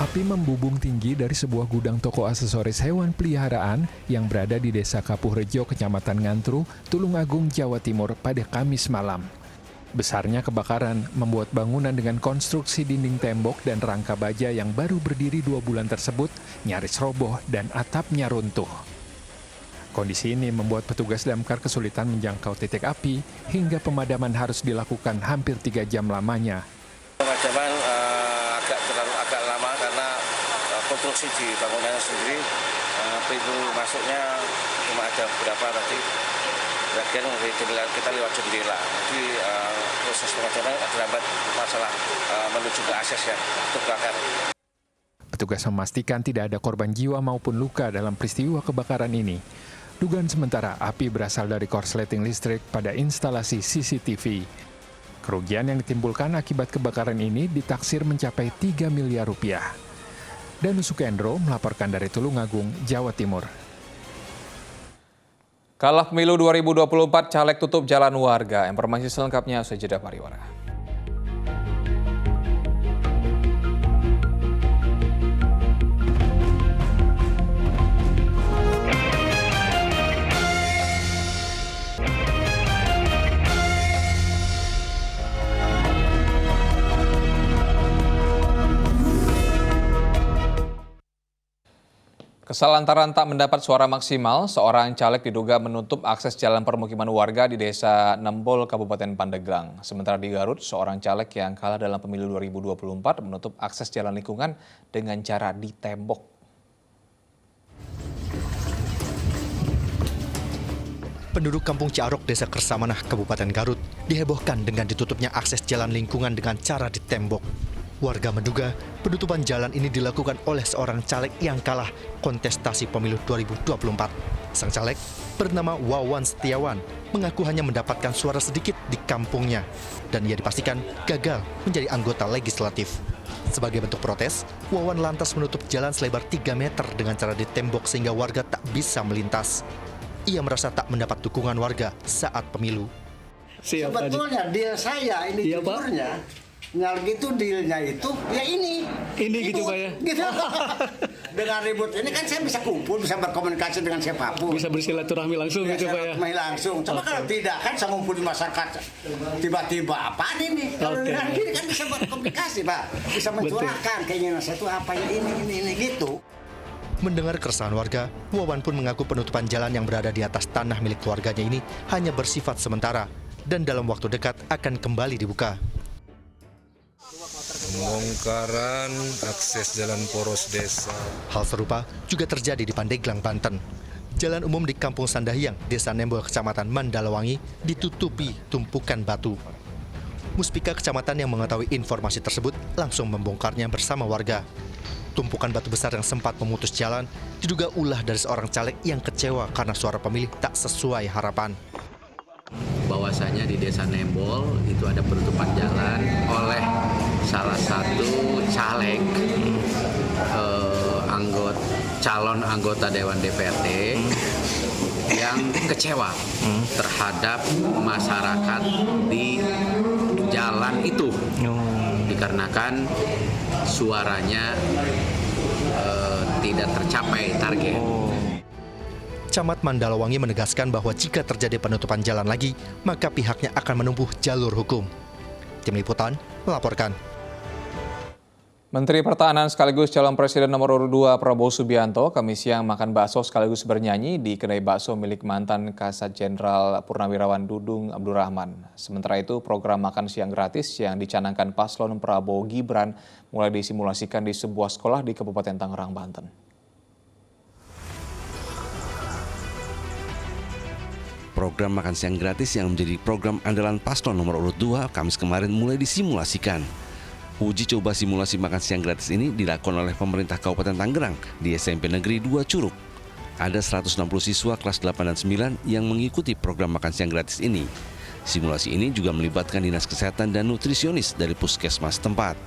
Api membubung tinggi dari sebuah gudang toko aksesoris hewan peliharaan yang berada di Desa Kapuhrejo, Kecamatan Ngantru, Tulungagung, Jawa Timur pada Kamis malam. Besarnya kebakaran membuat bangunan dengan konstruksi dinding tembok dan rangka baja yang baru berdiri 2 bulan tersebut nyaris roboh dan atapnya runtuh. Kondisi ini membuat petugas damkar kesulitan menjangkau titik api hingga pemadaman harus dilakukan hampir 3 jam lamanya. Pemadaman agak lama karena konstruksi di bangunannya sendiri, pintu masuknya cuma ada beberapa tadi. Bagian kita lewat jendela, jadi proses pemadaman terlambat masalah menuju ke akses yang terbakar. Petugas memastikan tidak ada korban jiwa maupun luka dalam peristiwa kebakaran ini. Dugaan sementara api berasal dari korsleting listrik pada instalasi CCTV. Kerugian yang ditimbulkan akibat kebakaran ini ditaksir mencapai 3 miliar rupiah. Danu Sukendro melaporkan dari Tulungagung, Jawa Timur. Kalah pemilu 2024, caleg tutup jalan warga. Informasi selengkapnya usai jeda pariwara. Kesal lantaran tak mendapat suara maksimal, seorang caleg diduga menutup akses jalan permukiman warga di Desa Nembol, Kabupaten Pandeglang. Sementara di Garut, seorang caleg yang kalah dalam pemilu 2024 menutup akses jalan lingkungan dengan cara ditembok. Penduduk Kampung Ciarok, Desa Kersamanah, Kabupaten Garut, dihebohkan dengan ditutupnya akses jalan lingkungan dengan cara ditembok. Warga menduga penutupan jalan ini dilakukan oleh seorang caleg yang kalah kontestasi pemilu 2024. Sang caleg bernama Wawan Setiawan mengaku hanya mendapatkan suara sedikit di kampungnya dan ia dipastikan gagal menjadi anggota legislatif. Sebagai bentuk protes, Wawan lantas menutup jalan selebar 3 meter dengan cara ditembok sehingga warga tak bisa melintas. Ia merasa tak mendapat dukungan warga saat pemilu. Sebetulnya deal saya ini jujurnya. Nah gitu dealnya itu ya ini gitu Pak ya gitu. Dengan ribut ini kan saya bisa kumpul, bisa berkomunikasi dengan siapapun, bisa bersilaturahmi langsung gitu Pak ya, langsung. Coba kalau tidak kan saya ngumpul di masyarakat tiba-tiba apa ini kalau dengan gini kan bisa berkomunikasi Pak, bisa mencurahkan keinginan saya itu apa ya ini gitu. Mendengar keresahan warga, Wawan pun mengaku penutupan jalan yang berada di atas tanah milik keluarganya ini hanya bersifat sementara dan dalam waktu dekat akan kembali dibuka. Pembongkaran akses jalan poros desa. Hal serupa juga terjadi di Pandeglang, Banten. Jalan umum di Kampung Sandahyang, Desa Nembol, Kecamatan Mandalawangi ditutupi tumpukan batu. Muspika Kecamatan yang mengetahui informasi tersebut langsung membongkarnya bersama warga. Tumpukan batu besar yang sempat memutus jalan diduga ulah dari seorang caleg yang kecewa karena suara pemilih tak sesuai harapan. Bahwasanya di Desa Nembol itu ada penutupan jalan oleh salah satu caleg calon anggota Dewan DPRD yang kecewa terhadap masyarakat di jalan itu dikarenakan suaranya tidak tercapai target. Camat Mandalawangi menegaskan bahwa jika terjadi penutupan jalan lagi, maka pihaknya akan menempuh jalur hukum. Tim Liputan melaporkan. Menteri Pertahanan sekaligus calon presiden nomor urut 2 Prabowo Subianto Kamis siang makan bakso sekaligus bernyanyi di kedai bakso milik mantan Kasat Jenderal Purnawirawan Dudung Abdurrahman. Sementara itu program makan siang gratis yang dicanangkan paslon Prabowo Gibran mulai disimulasikan di sebuah sekolah di Kabupaten Tangerang, Banten. Program makan siang gratis yang menjadi program andalan paslon nomor urut 2 Kamis kemarin mulai disimulasikan. Uji coba simulasi makan siang gratis ini dilakukan oleh pemerintah Kabupaten Tangerang di SMP Negeri 2 Curug. Ada 160 siswa kelas 8 dan 9 yang mengikuti program makan siang gratis ini. Simulasi ini juga melibatkan Dinas Kesehatan dan nutrisionis dari puskesmas tempat.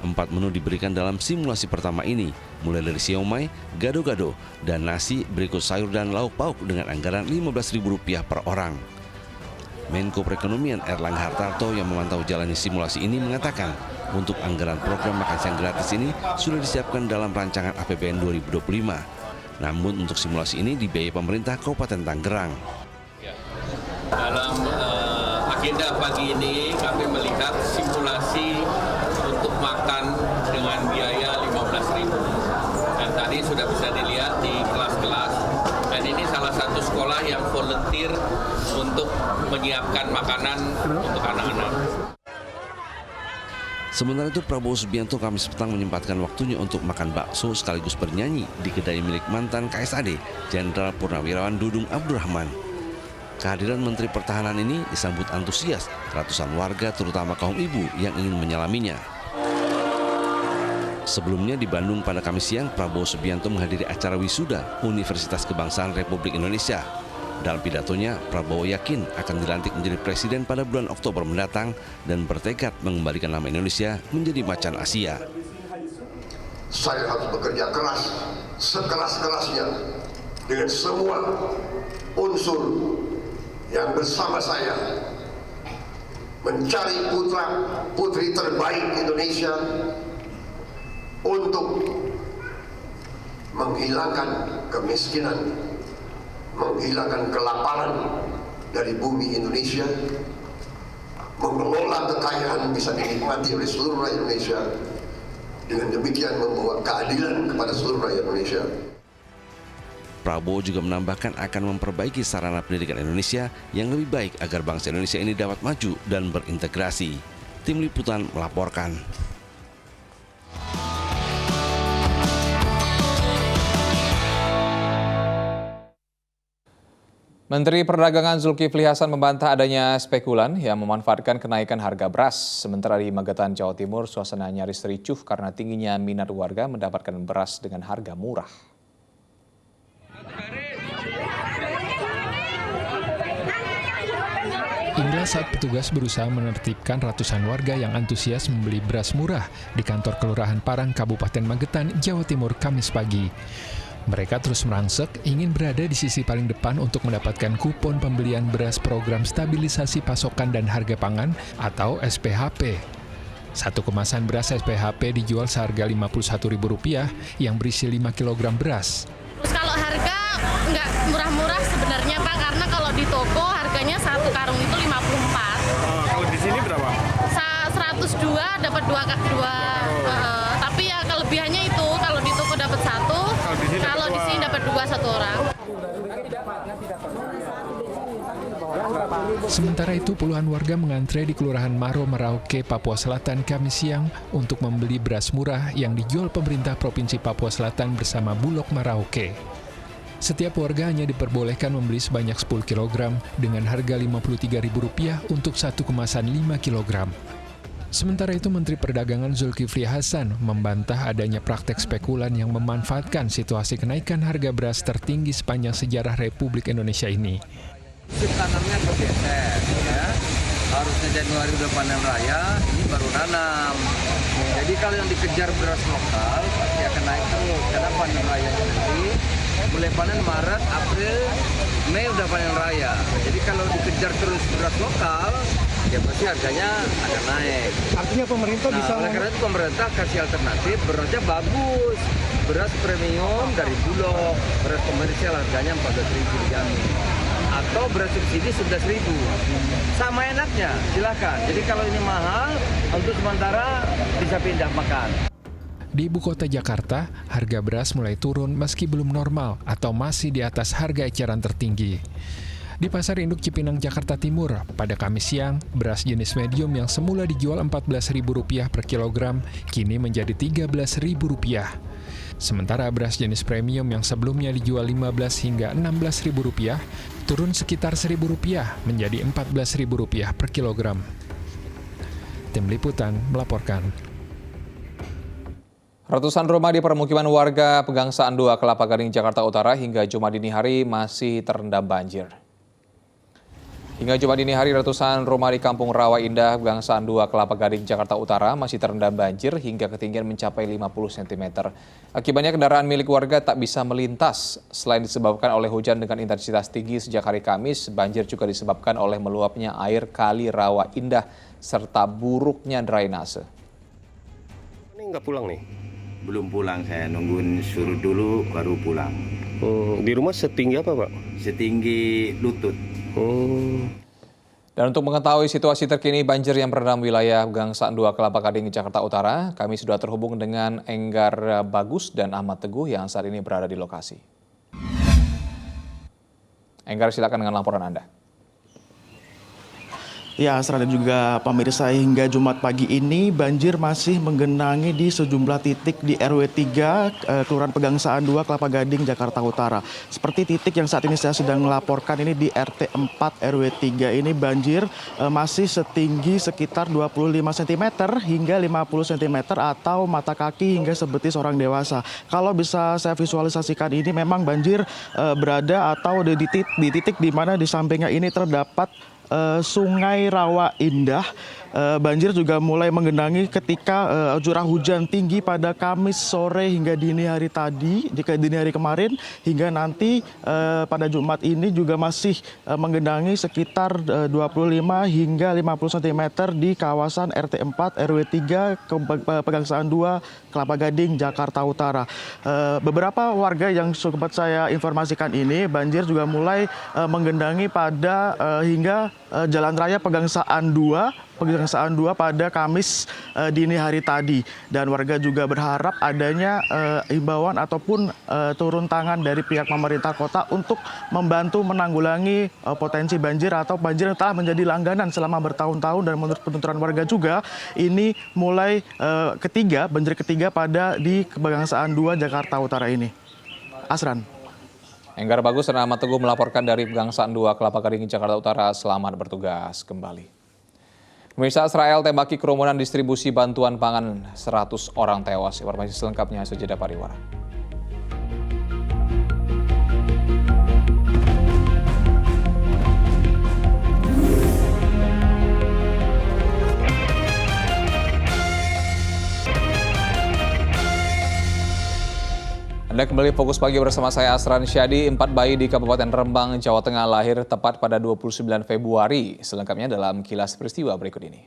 4 menu diberikan dalam simulasi pertama ini, mulai dari siomay, gado-gado, dan nasi berikut sayur dan lauk pauk dengan anggaran Rp15.000 per orang. Menko Perekonomian Erlangga Hartarto yang memantau jalannya simulasi ini mengatakan, untuk anggaran program makan siang gratis ini sudah disiapkan dalam rancangan APBN 2025. Namun untuk simulasi ini dibiayai pemerintah Kabupaten Tangerang. Dalam agenda pagi ini kami melihat simulasi untuk makan dengan biaya Rp15.000. Dan tadi sudah bisa dilihat di kelas-kelas. Dan ini salah satu sekolah yang volunteer untuk menyiapkan makanan untuk anak-anak. Sementara itu Prabowo Subianto Kamis petang menyempatkan waktunya untuk makan bakso sekaligus bernyanyi di kedai milik mantan KSAD Jenderal Purnawirawan Dudung Abdurrahman. Kehadiran Menteri Pertahanan ini disambut antusias ratusan warga terutama kaum ibu yang ingin menyalaminya. Sebelumnya di Bandung pada Kamis siang, Prabowo Subianto menghadiri acara wisuda Universitas Kebangsaan Republik Indonesia. Dalam pidatonya, Prabowo yakin akan dilantik menjadi presiden pada bulan Oktober mendatang dan bertekad mengembalikan nama Indonesia menjadi macan Asia. Saya harus bekerja keras, sekeras-kerasnya dengan semua unsur yang bersama saya mencari putra-putri terbaik Indonesia untuk menghilangkan kemiskinan, menghilangkan kelaparan dari bumi Indonesia, mengelola kekayaan bisa dinikmati oleh seluruh rakyat Indonesia, dengan demikian membawa keadilan kepada seluruh rakyat Indonesia. Prabowo juga menambahkan akan memperbaiki sarana pendidikan Indonesia yang lebih baik agar bangsa Indonesia ini dapat maju dan berintegrasi. Tim Liputan melaporkan. Menteri Perdagangan Zulkifli Hasan membantah adanya spekulan yang memanfaatkan kenaikan harga beras. Sementara di Magetan, Jawa Timur, suasana nyaris ricuh karena tingginya minat warga mendapatkan beras dengan harga murah. Inilah saat petugas berusaha menertibkan ratusan warga yang antusias membeli beras murah di kantor Kelurahan Parang, Kabupaten Magetan, Jawa Timur, Kamis pagi. Mereka terus merangsek ingin berada di sisi paling depan untuk mendapatkan kupon pembelian beras program stabilisasi pasokan dan harga pangan atau SPHP. Satu kemasan beras SPHP dijual seharga Rp51.000 yang berisi 5 kg beras. Terus kalau harga nggak murah-murah sebenarnya Pak, karena kalau di toko harganya satu karung itu 54. Kalau di sini berapa? 102 dapat dua. Tapi ya kelebihannya itu kalau di toko dapat satu, kalau di sini dapat dua satu orang. Sementara itu, puluhan warga mengantre di Kelurahan Maro, Merauke, Papua Selatan Kamis siang untuk membeli beras murah yang dijual pemerintah Provinsi Papua Selatan bersama Bulog Merauke. Setiap warga hanya diperbolehkan membeli sebanyak 10 kg dengan harga Rp53.000 untuk satu kemasan 5 kg. Sementara itu, Menteri Perdagangan Zulkifli Hasan membantah adanya praktek spekulan yang memanfaatkan situasi kenaikan harga beras tertinggi sepanjang sejarah Republik Indonesia ini. Musim tanamnya bergeser, ya. Harusnya Januari udah panen raya, ini baru nanam. Jadi kalau yang dikejar beras lokal pasti akan naik terus, karena panen rayanya nanti mulai panen Maret, April, Mei udah panen raya. Jadi kalau dikejar terus beras lokal, ya pasti harganya akan naik. Artinya pemerintah bisa... Oleh karena itu pemerintah kasih alternatif, berasnya bagus. Beras premium dari Bulog, beras komersial harganya Rp14.000 dijamin. Atau beras subsidi Rp11.000. Sama enaknya, silakan. Jadi kalau ini mahal, untuk sementara bisa pindah makan. Di ibu kota Jakarta, harga beras mulai turun meski belum normal atau masih di atas harga eceran tertinggi. Di Pasar Induk Cipinang, Jakarta Timur, pada Kamis siang, beras jenis medium yang semula dijual Rp14.000 per kilogram, kini menjadi Rp13.000. Sementara beras jenis premium yang sebelumnya dijual Rp15.000 hingga Rp16.000, turun sekitar Rp1.000 menjadi Rp14.000 per kilogram. Tim Liputan melaporkan. Ratusan rumah di permukiman warga Pegangsaan 2 Kelapa Gading, Jakarta Utara hingga Jumat dini hari masih terendam banjir. Hingga Jumat dini hari, ratusan rumah di Kampung Rawa Indah, Pegangsaan 2 Kelapa Gading, Jakarta Utara masih terendam banjir hingga ketinggian mencapai 50 cm. Akibatnya kendaraan milik warga tak bisa melintas. Selain disebabkan oleh hujan dengan intensitas tinggi sejak hari Kamis, banjir juga disebabkan oleh meluapnya air Kali Rawa Indah serta buruknya drainase. Ini nggak pulang nih? Belum pulang, saya nungguin surut dulu baru pulang. Di rumah setinggi apa, Pak? Setinggi lutut. Dan untuk mengetahui situasi terkini banjir yang merendam wilayah Pegangsaan 2 Kelapa Gading, Jakarta Utara, kami sudah terhubung dengan Enggar Bagus dan Ahmad Teguh yang saat ini berada di lokasi. Enggar, silakan dengan laporan Anda. Ya, Asra dan juga pemirsa, hingga Jumat pagi ini banjir masih menggenangi di sejumlah titik di RW 3 Kelurahan Pegangsaan 2 Kelapa Gading, Jakarta Utara. Seperti titik yang saat ini saya sedang melaporkan ini di RT 4 RW 3 ini banjir masih setinggi sekitar 25 cm hingga 50 cm atau mata kaki hingga sebetis orang dewasa. Kalau bisa saya visualisasikan ini memang banjir berada atau di titik di mana di sampingnya ini terdapat Sungai Rawa Indah. Banjir juga mulai menggenangi ketika curah hujan tinggi pada Kamis sore hingga dini hari tadi, dini hari kemarin, hingga nanti pada Jumat ini juga masih menggenangi sekitar 25 hingga 50 cm di kawasan RT 4 RW 3 Pegangsaan 2 Kelapa Gading, Jakarta Utara. Beberapa warga yang sempat saya informasikan ini, banjir juga mulai menggenangi pada hingga Jalan Raya Pegangsaan 2 pada Kamis dini hari tadi. Dan warga juga berharap adanya himbauan ataupun turun tangan dari pihak pemerintah kota untuk membantu menanggulangi potensi banjir atau banjir yang telah menjadi langganan selama bertahun-tahun. Dan menurut penuturan warga juga ini mulai banjir ketiga pada di Pegangsaan 2 Jakarta Utara ini. Asran. Enggar Bagus dan Ahmad Teguh melaporkan dari Pegangsaan 2 Kelapa Gading, Jakarta Utara. Selamat bertugas kembali. Pemirsa, Israel tembaki kerumunan distribusi bantuan pangan, 100 orang tewas. Informasi selengkapnya sejenak pariwara. Anda kembali Fokus Pagi bersama saya Asran Syadi. 4 bayi di Kabupaten Rembang, Jawa Tengah lahir tepat pada 29 Februari. Selengkapnya dalam kilas peristiwa berikut ini.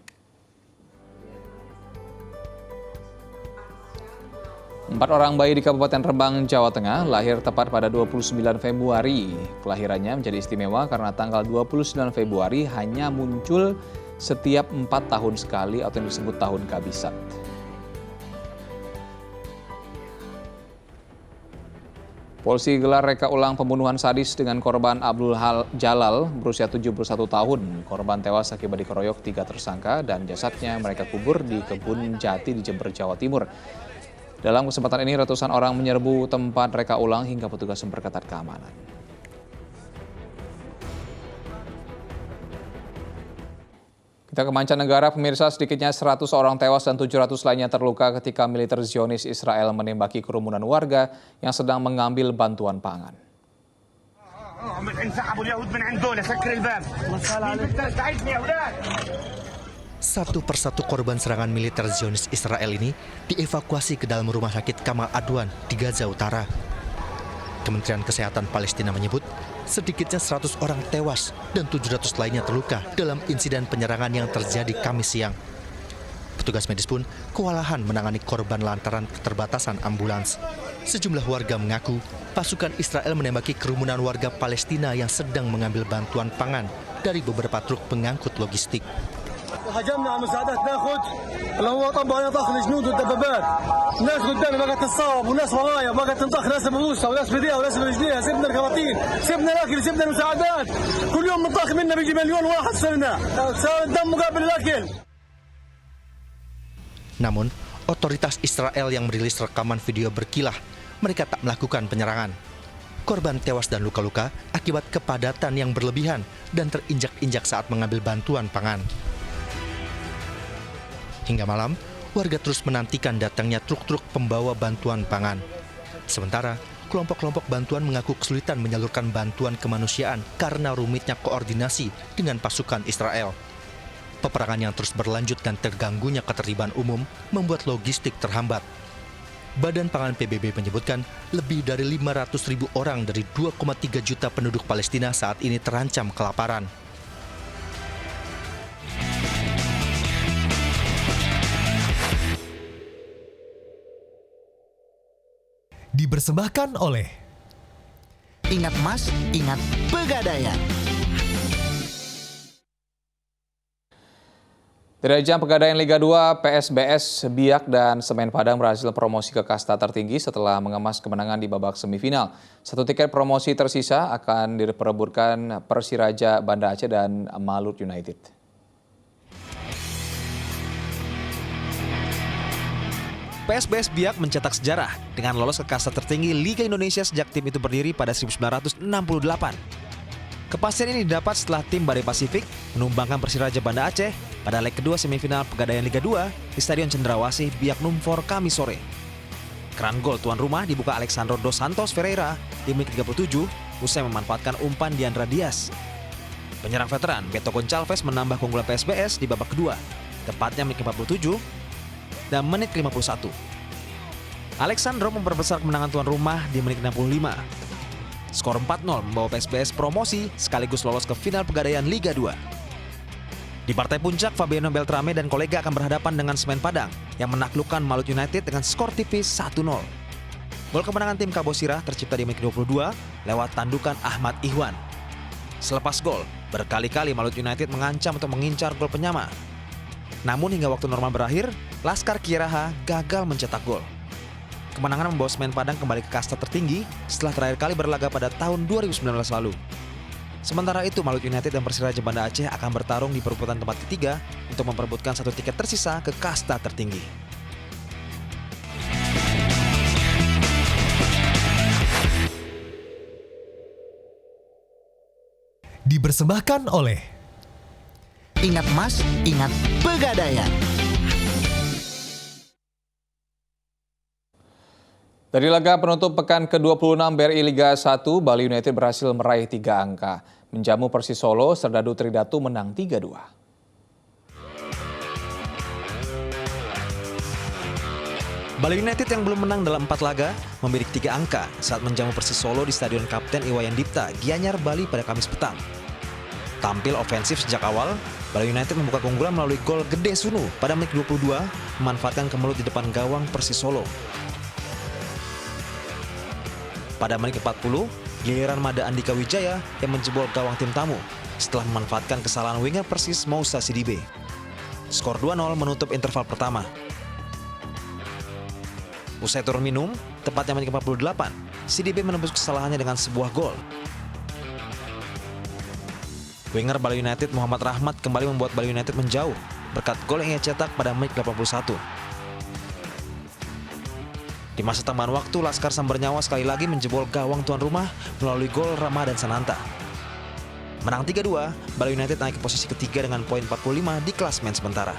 4 orang bayi di Kabupaten Rembang, Jawa Tengah lahir tepat pada 29 Februari. Kelahirannya menjadi istimewa karena tanggal 29 Februari hanya muncul setiap 4 tahun sekali atau yang disebut tahun kabisat. Polisi gelar reka ulang pembunuhan sadis dengan korban Abdul Jalal berusia 71 tahun. Korban tewas akibat dikeroyok 3 tersangka dan jasadnya mereka kubur di kebun jati di Jember, Jawa Timur. Dalam kesempatan ini ratusan orang menyerbu tempat reka ulang hingga petugas memperketat keamanan. Kita ke mancanegara, pemirsa, sedikitnya 100 orang tewas dan 700 lainnya terluka ketika militer Zionis Israel menembaki kerumunan warga yang sedang mengambil bantuan pangan. Satu persatu korban serangan militer Zionis Israel ini dievakuasi ke dalam rumah sakit Kamal Adwan di Gaza Utara. Kementerian Kesehatan Palestina menyebut sedikitnya 100 orang tewas dan 700 lainnya terluka dalam insiden penyerangan yang terjadi Kamis siang. Petugas medis pun kewalahan menangani korban lantaran keterbatasan ambulans. Sejumlah warga mengaku pasukan Israel menembaki kerumunan warga Palestina yang sedang mengambil bantuan pangan dari beberapa truk pengangkut logistik. هجمنا على مساعدات ناخذ اللي هو طبعا طاخ الجنود والدبابات الناس قدامي بقت تصاب وناس ورايا بقت تنطخ ناس ببوسها وناس بايديها وناس برجليها سيبنا الكراتين سيبنا الاكل سيبنا المساعدات كل يوم منطخ منا بيجي مليون واحد صرنا صار الدم مقابل الاكل. Namun otoritas Israel yang merilis rekaman video berkilah mereka tak melakukan penyerangan. Korban tewas dan luka-luka akibat kepadatan yang berlebihan dan terinjak-injak saat mengambil bantuan pangan. Hingga malam, warga terus menantikan datangnya truk-truk pembawa bantuan pangan. Sementara, kelompok-kelompok bantuan mengaku kesulitan menyalurkan bantuan kemanusiaan karena rumitnya koordinasi dengan pasukan Israel. Peperangan yang terus berlanjut dan terganggunya ketertiban umum membuat logistik terhambat. Badan Pangan PBB menyebutkan lebih dari 500.000 orang dari 2,3 juta penduduk Palestina saat ini terancam kelaparan. Dipersembahkan oleh Ingat Mas, ingat Pegadaian. Dari ajang Pegadaian Liga 2, PSBS Biak dan Semen Padang berhasil promosi ke kasta tertinggi setelah mengemas kemenangan di babak semifinal. 1 tiket promosi tersisa akan diperebutkan Persiraja Banda Aceh dan Malut United. PSBS Biak mencetak sejarah dengan lolos ke kasta tertinggi Liga Indonesia sejak tim itu berdiri pada 1968. Kepastian ini didapat setelah tim Badai Pasifik menumbangkan Persiraja Banda Aceh pada leg kedua semifinal Pegadaian Liga 2 di Stadion Cendrawasih Biak Numfor Kamis sore. Keran gol tuan rumah dibuka Alexandro Dos Santos Ferreira di menit 37 usai memanfaatkan umpan Diandra Dias. Penyerang veteran Beto Goncalves menambah keunggulan PSBS di babak kedua, tepatnya menit 47 dan menit 51. Alexandro memperbesar kemenangan tuan rumah di menit 65. Skor 4-0 membawa PSBS promosi sekaligus lolos ke final Pegadaian Liga 2. Di partai puncak, Fabiano Beltrame dan kolega akan berhadapan dengan Semen Padang yang menaklukkan Malut United dengan skor tipis 1-0. Gol kemenangan tim Kabosira tercipta di menit 22 lewat tandukan Ahmad Ihwan. Selepas gol, berkali-kali Malut United mengancam untuk mengincar gol penyama. Namun hingga waktu normal berakhir, Laskar Kieraha gagal mencetak gol. Kemenangan membawa Semen Padang kembali ke kasta tertinggi setelah terakhir kali berlaga pada tahun 2019 lalu. Sementara itu, Malut United dan Persiraja Banda Aceh akan bertarung di perebutan tempat ketiga untuk memperebutkan 1 tiket tersisa ke kasta tertinggi. Dipersembahkan oleh Ingat Mas, ingat Pegadaian. Dari laga penutup pekan ke-26 BRI Liga 1, Bali United berhasil meraih 3 angka. Menjamu Persis Solo, Serdadu Tridatu menang 3-2. Bali United yang belum menang dalam 4 laga memiliki 3 angka saat menjamu Persis Solo di Stadion Kapten Iwayan Dipta, Gianyar, Bali pada Kamis petang. Tampil ofensif sejak awal, Bali United membuka keunggulan melalui gol Gede Sunu pada menit 22, memanfaatkan kemelut di depan gawang Persis Solo. Pada menit ke-40, giliran Mada Andika Wijaya yang menjebol gawang tim tamu setelah memanfaatkan kesalahan winger Persis Moussa Sidibe. Skor 2-0 menutup interval pertama. Usai turun minum, tepatnya menit ke-48, CDB menembus kesalahannya dengan sebuah gol. Winger Bali United Muhammad Rahmat kembali membuat Bali United menjauh berkat gol yang ia cetak pada menit 81. Di masa tambahan waktu, Laskar Sambar Nyawa sekali lagi menjebol gawang tuan rumah melalui gol Ramadan Sananta. Menang 3-2, Bali United naik ke posisi ketiga dengan poin 45 di klasemen sementara.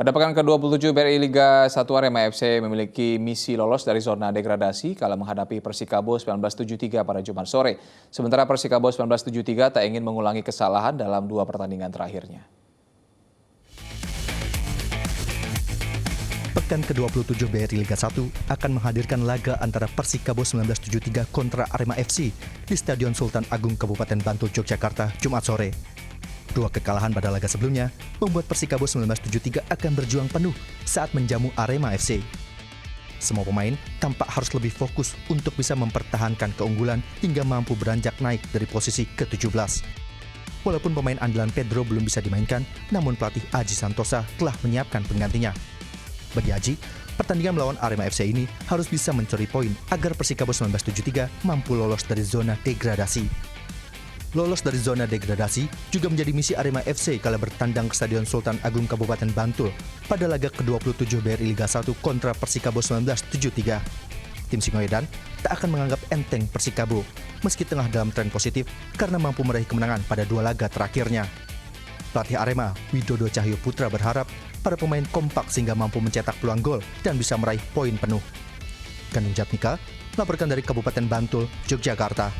Pada pekan ke-27 BRI Liga 1 Arema FC memiliki misi lolos dari zona degradasi kala menghadapi Persikabo 1973 pada Jumat sore. Sementara Persikabo 1973 tak ingin mengulangi kesalahan dalam 2 pertandingan terakhirnya. Pekan ke-27 BRI Liga 1 akan menghadirkan laga antara Persikabo 1973 kontra Arema FC di Stadion Sultan Agung Kabupaten Bantul, Yogyakarta, Jumat sore. 2 kekalahan pada laga sebelumnya membuat Persikabo 1973 akan berjuang penuh saat menjamu Arema FC. Semua pemain tampak harus lebih fokus untuk bisa mempertahankan keunggulan hingga mampu beranjak naik dari posisi ke-17. Walaupun pemain andalan Pedro belum bisa dimainkan, namun pelatih Aji Santosa telah menyiapkan penggantinya. Bagi Aji, pertandingan melawan Arema FC ini harus bisa mencuri poin agar Persikabo 1973 mampu lolos dari zona degradasi. Lolos dari zona degradasi juga menjadi misi Arema FC kala bertandang ke Stadion Sultan Agung Kabupaten Bantul pada laga ke-27 BRI Liga 1 kontra Persikabo 1973. Tim Singoedan tak akan menganggap enteng Persikabo meski tengah dalam tren positif karena mampu meraih kemenangan pada 2 laga terakhirnya. Pelatih Arema, Widodo Cahyo Putra berharap para pemain kompak sehingga mampu mencetak peluang gol dan bisa meraih poin penuh. Gandung Jatmika, melaporkan dari Kabupaten Bantul, Yogyakarta.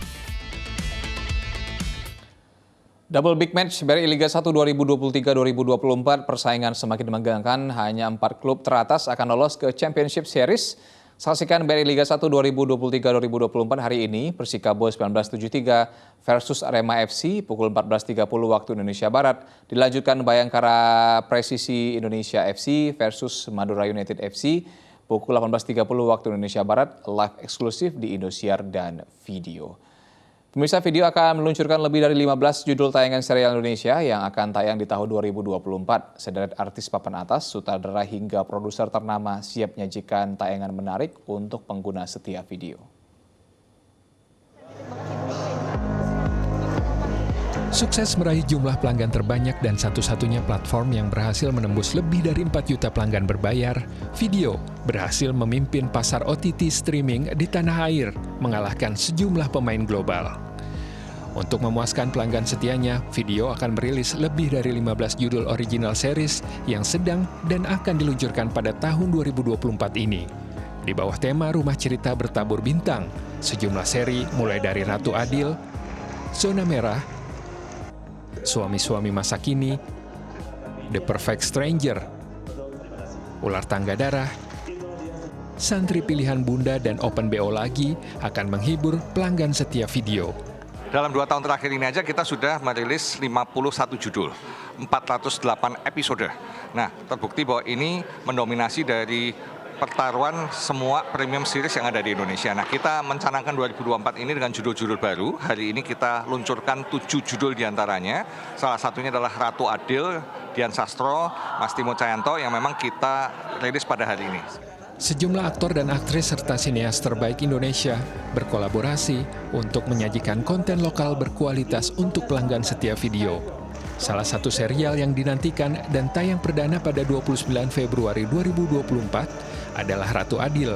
Double Big Match BRI Liga 1 2023-2024 persaingan semakin menegangkan, hanya 4 klub teratas akan lolos ke Championship Series. Saksikan BRI Liga 1 2023-2024 hari ini, Persikabo 1973 versus Arema FC pukul 14.30 waktu Indonesia Barat. Dilanjutkan Bayangkara Presisi Indonesia FC versus Madura United FC pukul 18.30 waktu Indonesia Barat, live eksklusif di Indosiar dan video. Pemirsa, video akan meluncurkan lebih dari 15 judul tayangan serial Indonesia yang akan tayang di tahun 2024. Sederet artis papan atas, sutradara hingga produser ternama siap menyajikan tayangan menarik untuk pengguna setiap video. Sukses meraih jumlah pelanggan terbanyak dan satu-satunya platform yang berhasil menembus lebih dari 4 juta pelanggan berbayar, Video berhasil memimpin pasar OTT streaming di tanah air, mengalahkan sejumlah pemain global. Untuk memuaskan pelanggan setianya, Video akan merilis lebih dari 15 judul original series yang sedang dan akan diluncurkan pada tahun 2024 ini. Di bawah tema Rumah Cerita Bertabur Bintang, sejumlah seri mulai dari Ratu Adil, Zona Merah, Suami-suami masa kini, The Perfect Stranger, Ular Tangga Darah, Santri Pilihan Bunda, dan Open BO lagi akan menghibur pelanggan setia Video. Dalam 2 tahun terakhir ini aja kita sudah merilis 51 judul, 408 episode. Nah, terbukti bahwa ini mendominasi dari pertaruhan semua premium series yang ada di Indonesia. Nah, kita mencanangkan 2024 ini dengan judul-judul baru. Hari ini kita luncurkan 7 judul diantaranya. Salah satunya adalah Ratu Adil, Dian Sastro, Mas Timo Cayanto yang memang kita rilis pada hari ini. Sejumlah aktor dan aktris serta sineas terbaik Indonesia berkolaborasi untuk menyajikan konten lokal berkualitas untuk pelanggan setia Video. Salah satu serial yang dinantikan dan tayang perdana pada 29 Februari 2024 adalah Ratu Adil.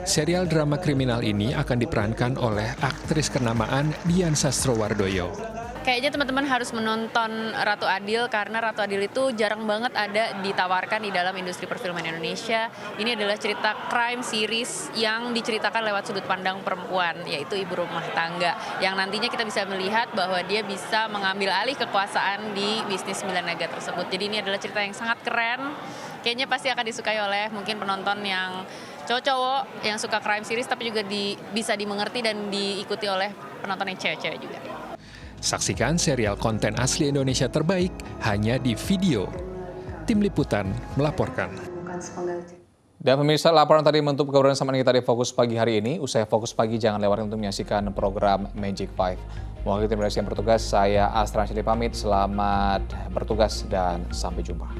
Serial drama kriminal ini akan diperankan oleh aktris kenamaan Dian Sastrowardoyo. Kayaknya teman-teman harus menonton Ratu Adil karena Ratu Adil itu jarang banget ada ditawarkan di dalam industri perfilman Indonesia. Ini adalah cerita crime series yang diceritakan lewat sudut pandang perempuan, yaitu ibu rumah tangga. Yang nantinya kita bisa melihat bahwa dia bisa mengambil alih kekuasaan di bisnis 9 naga tersebut. Jadi ini adalah cerita yang sangat keren. Kayaknya pasti akan disukai oleh mungkin penonton yang cowok-cowok yang suka crime series, tapi juga bisa dimengerti dan diikuti oleh penonton yang cewek-cewek juga. Saksikan serial konten asli Indonesia terbaik hanya di Video. Tim Liputan melaporkan. Dan pemirsa, laporan tadi menutup kebersamaan kita di Fokus Pagi hari ini. Usai Fokus Pagi, jangan lewatkan untuk menyaksikan program Magic 5. Mewakili tim redaksi yang bertugas, saya Astra Syedi pamit. Selamat bertugas dan sampai jumpa.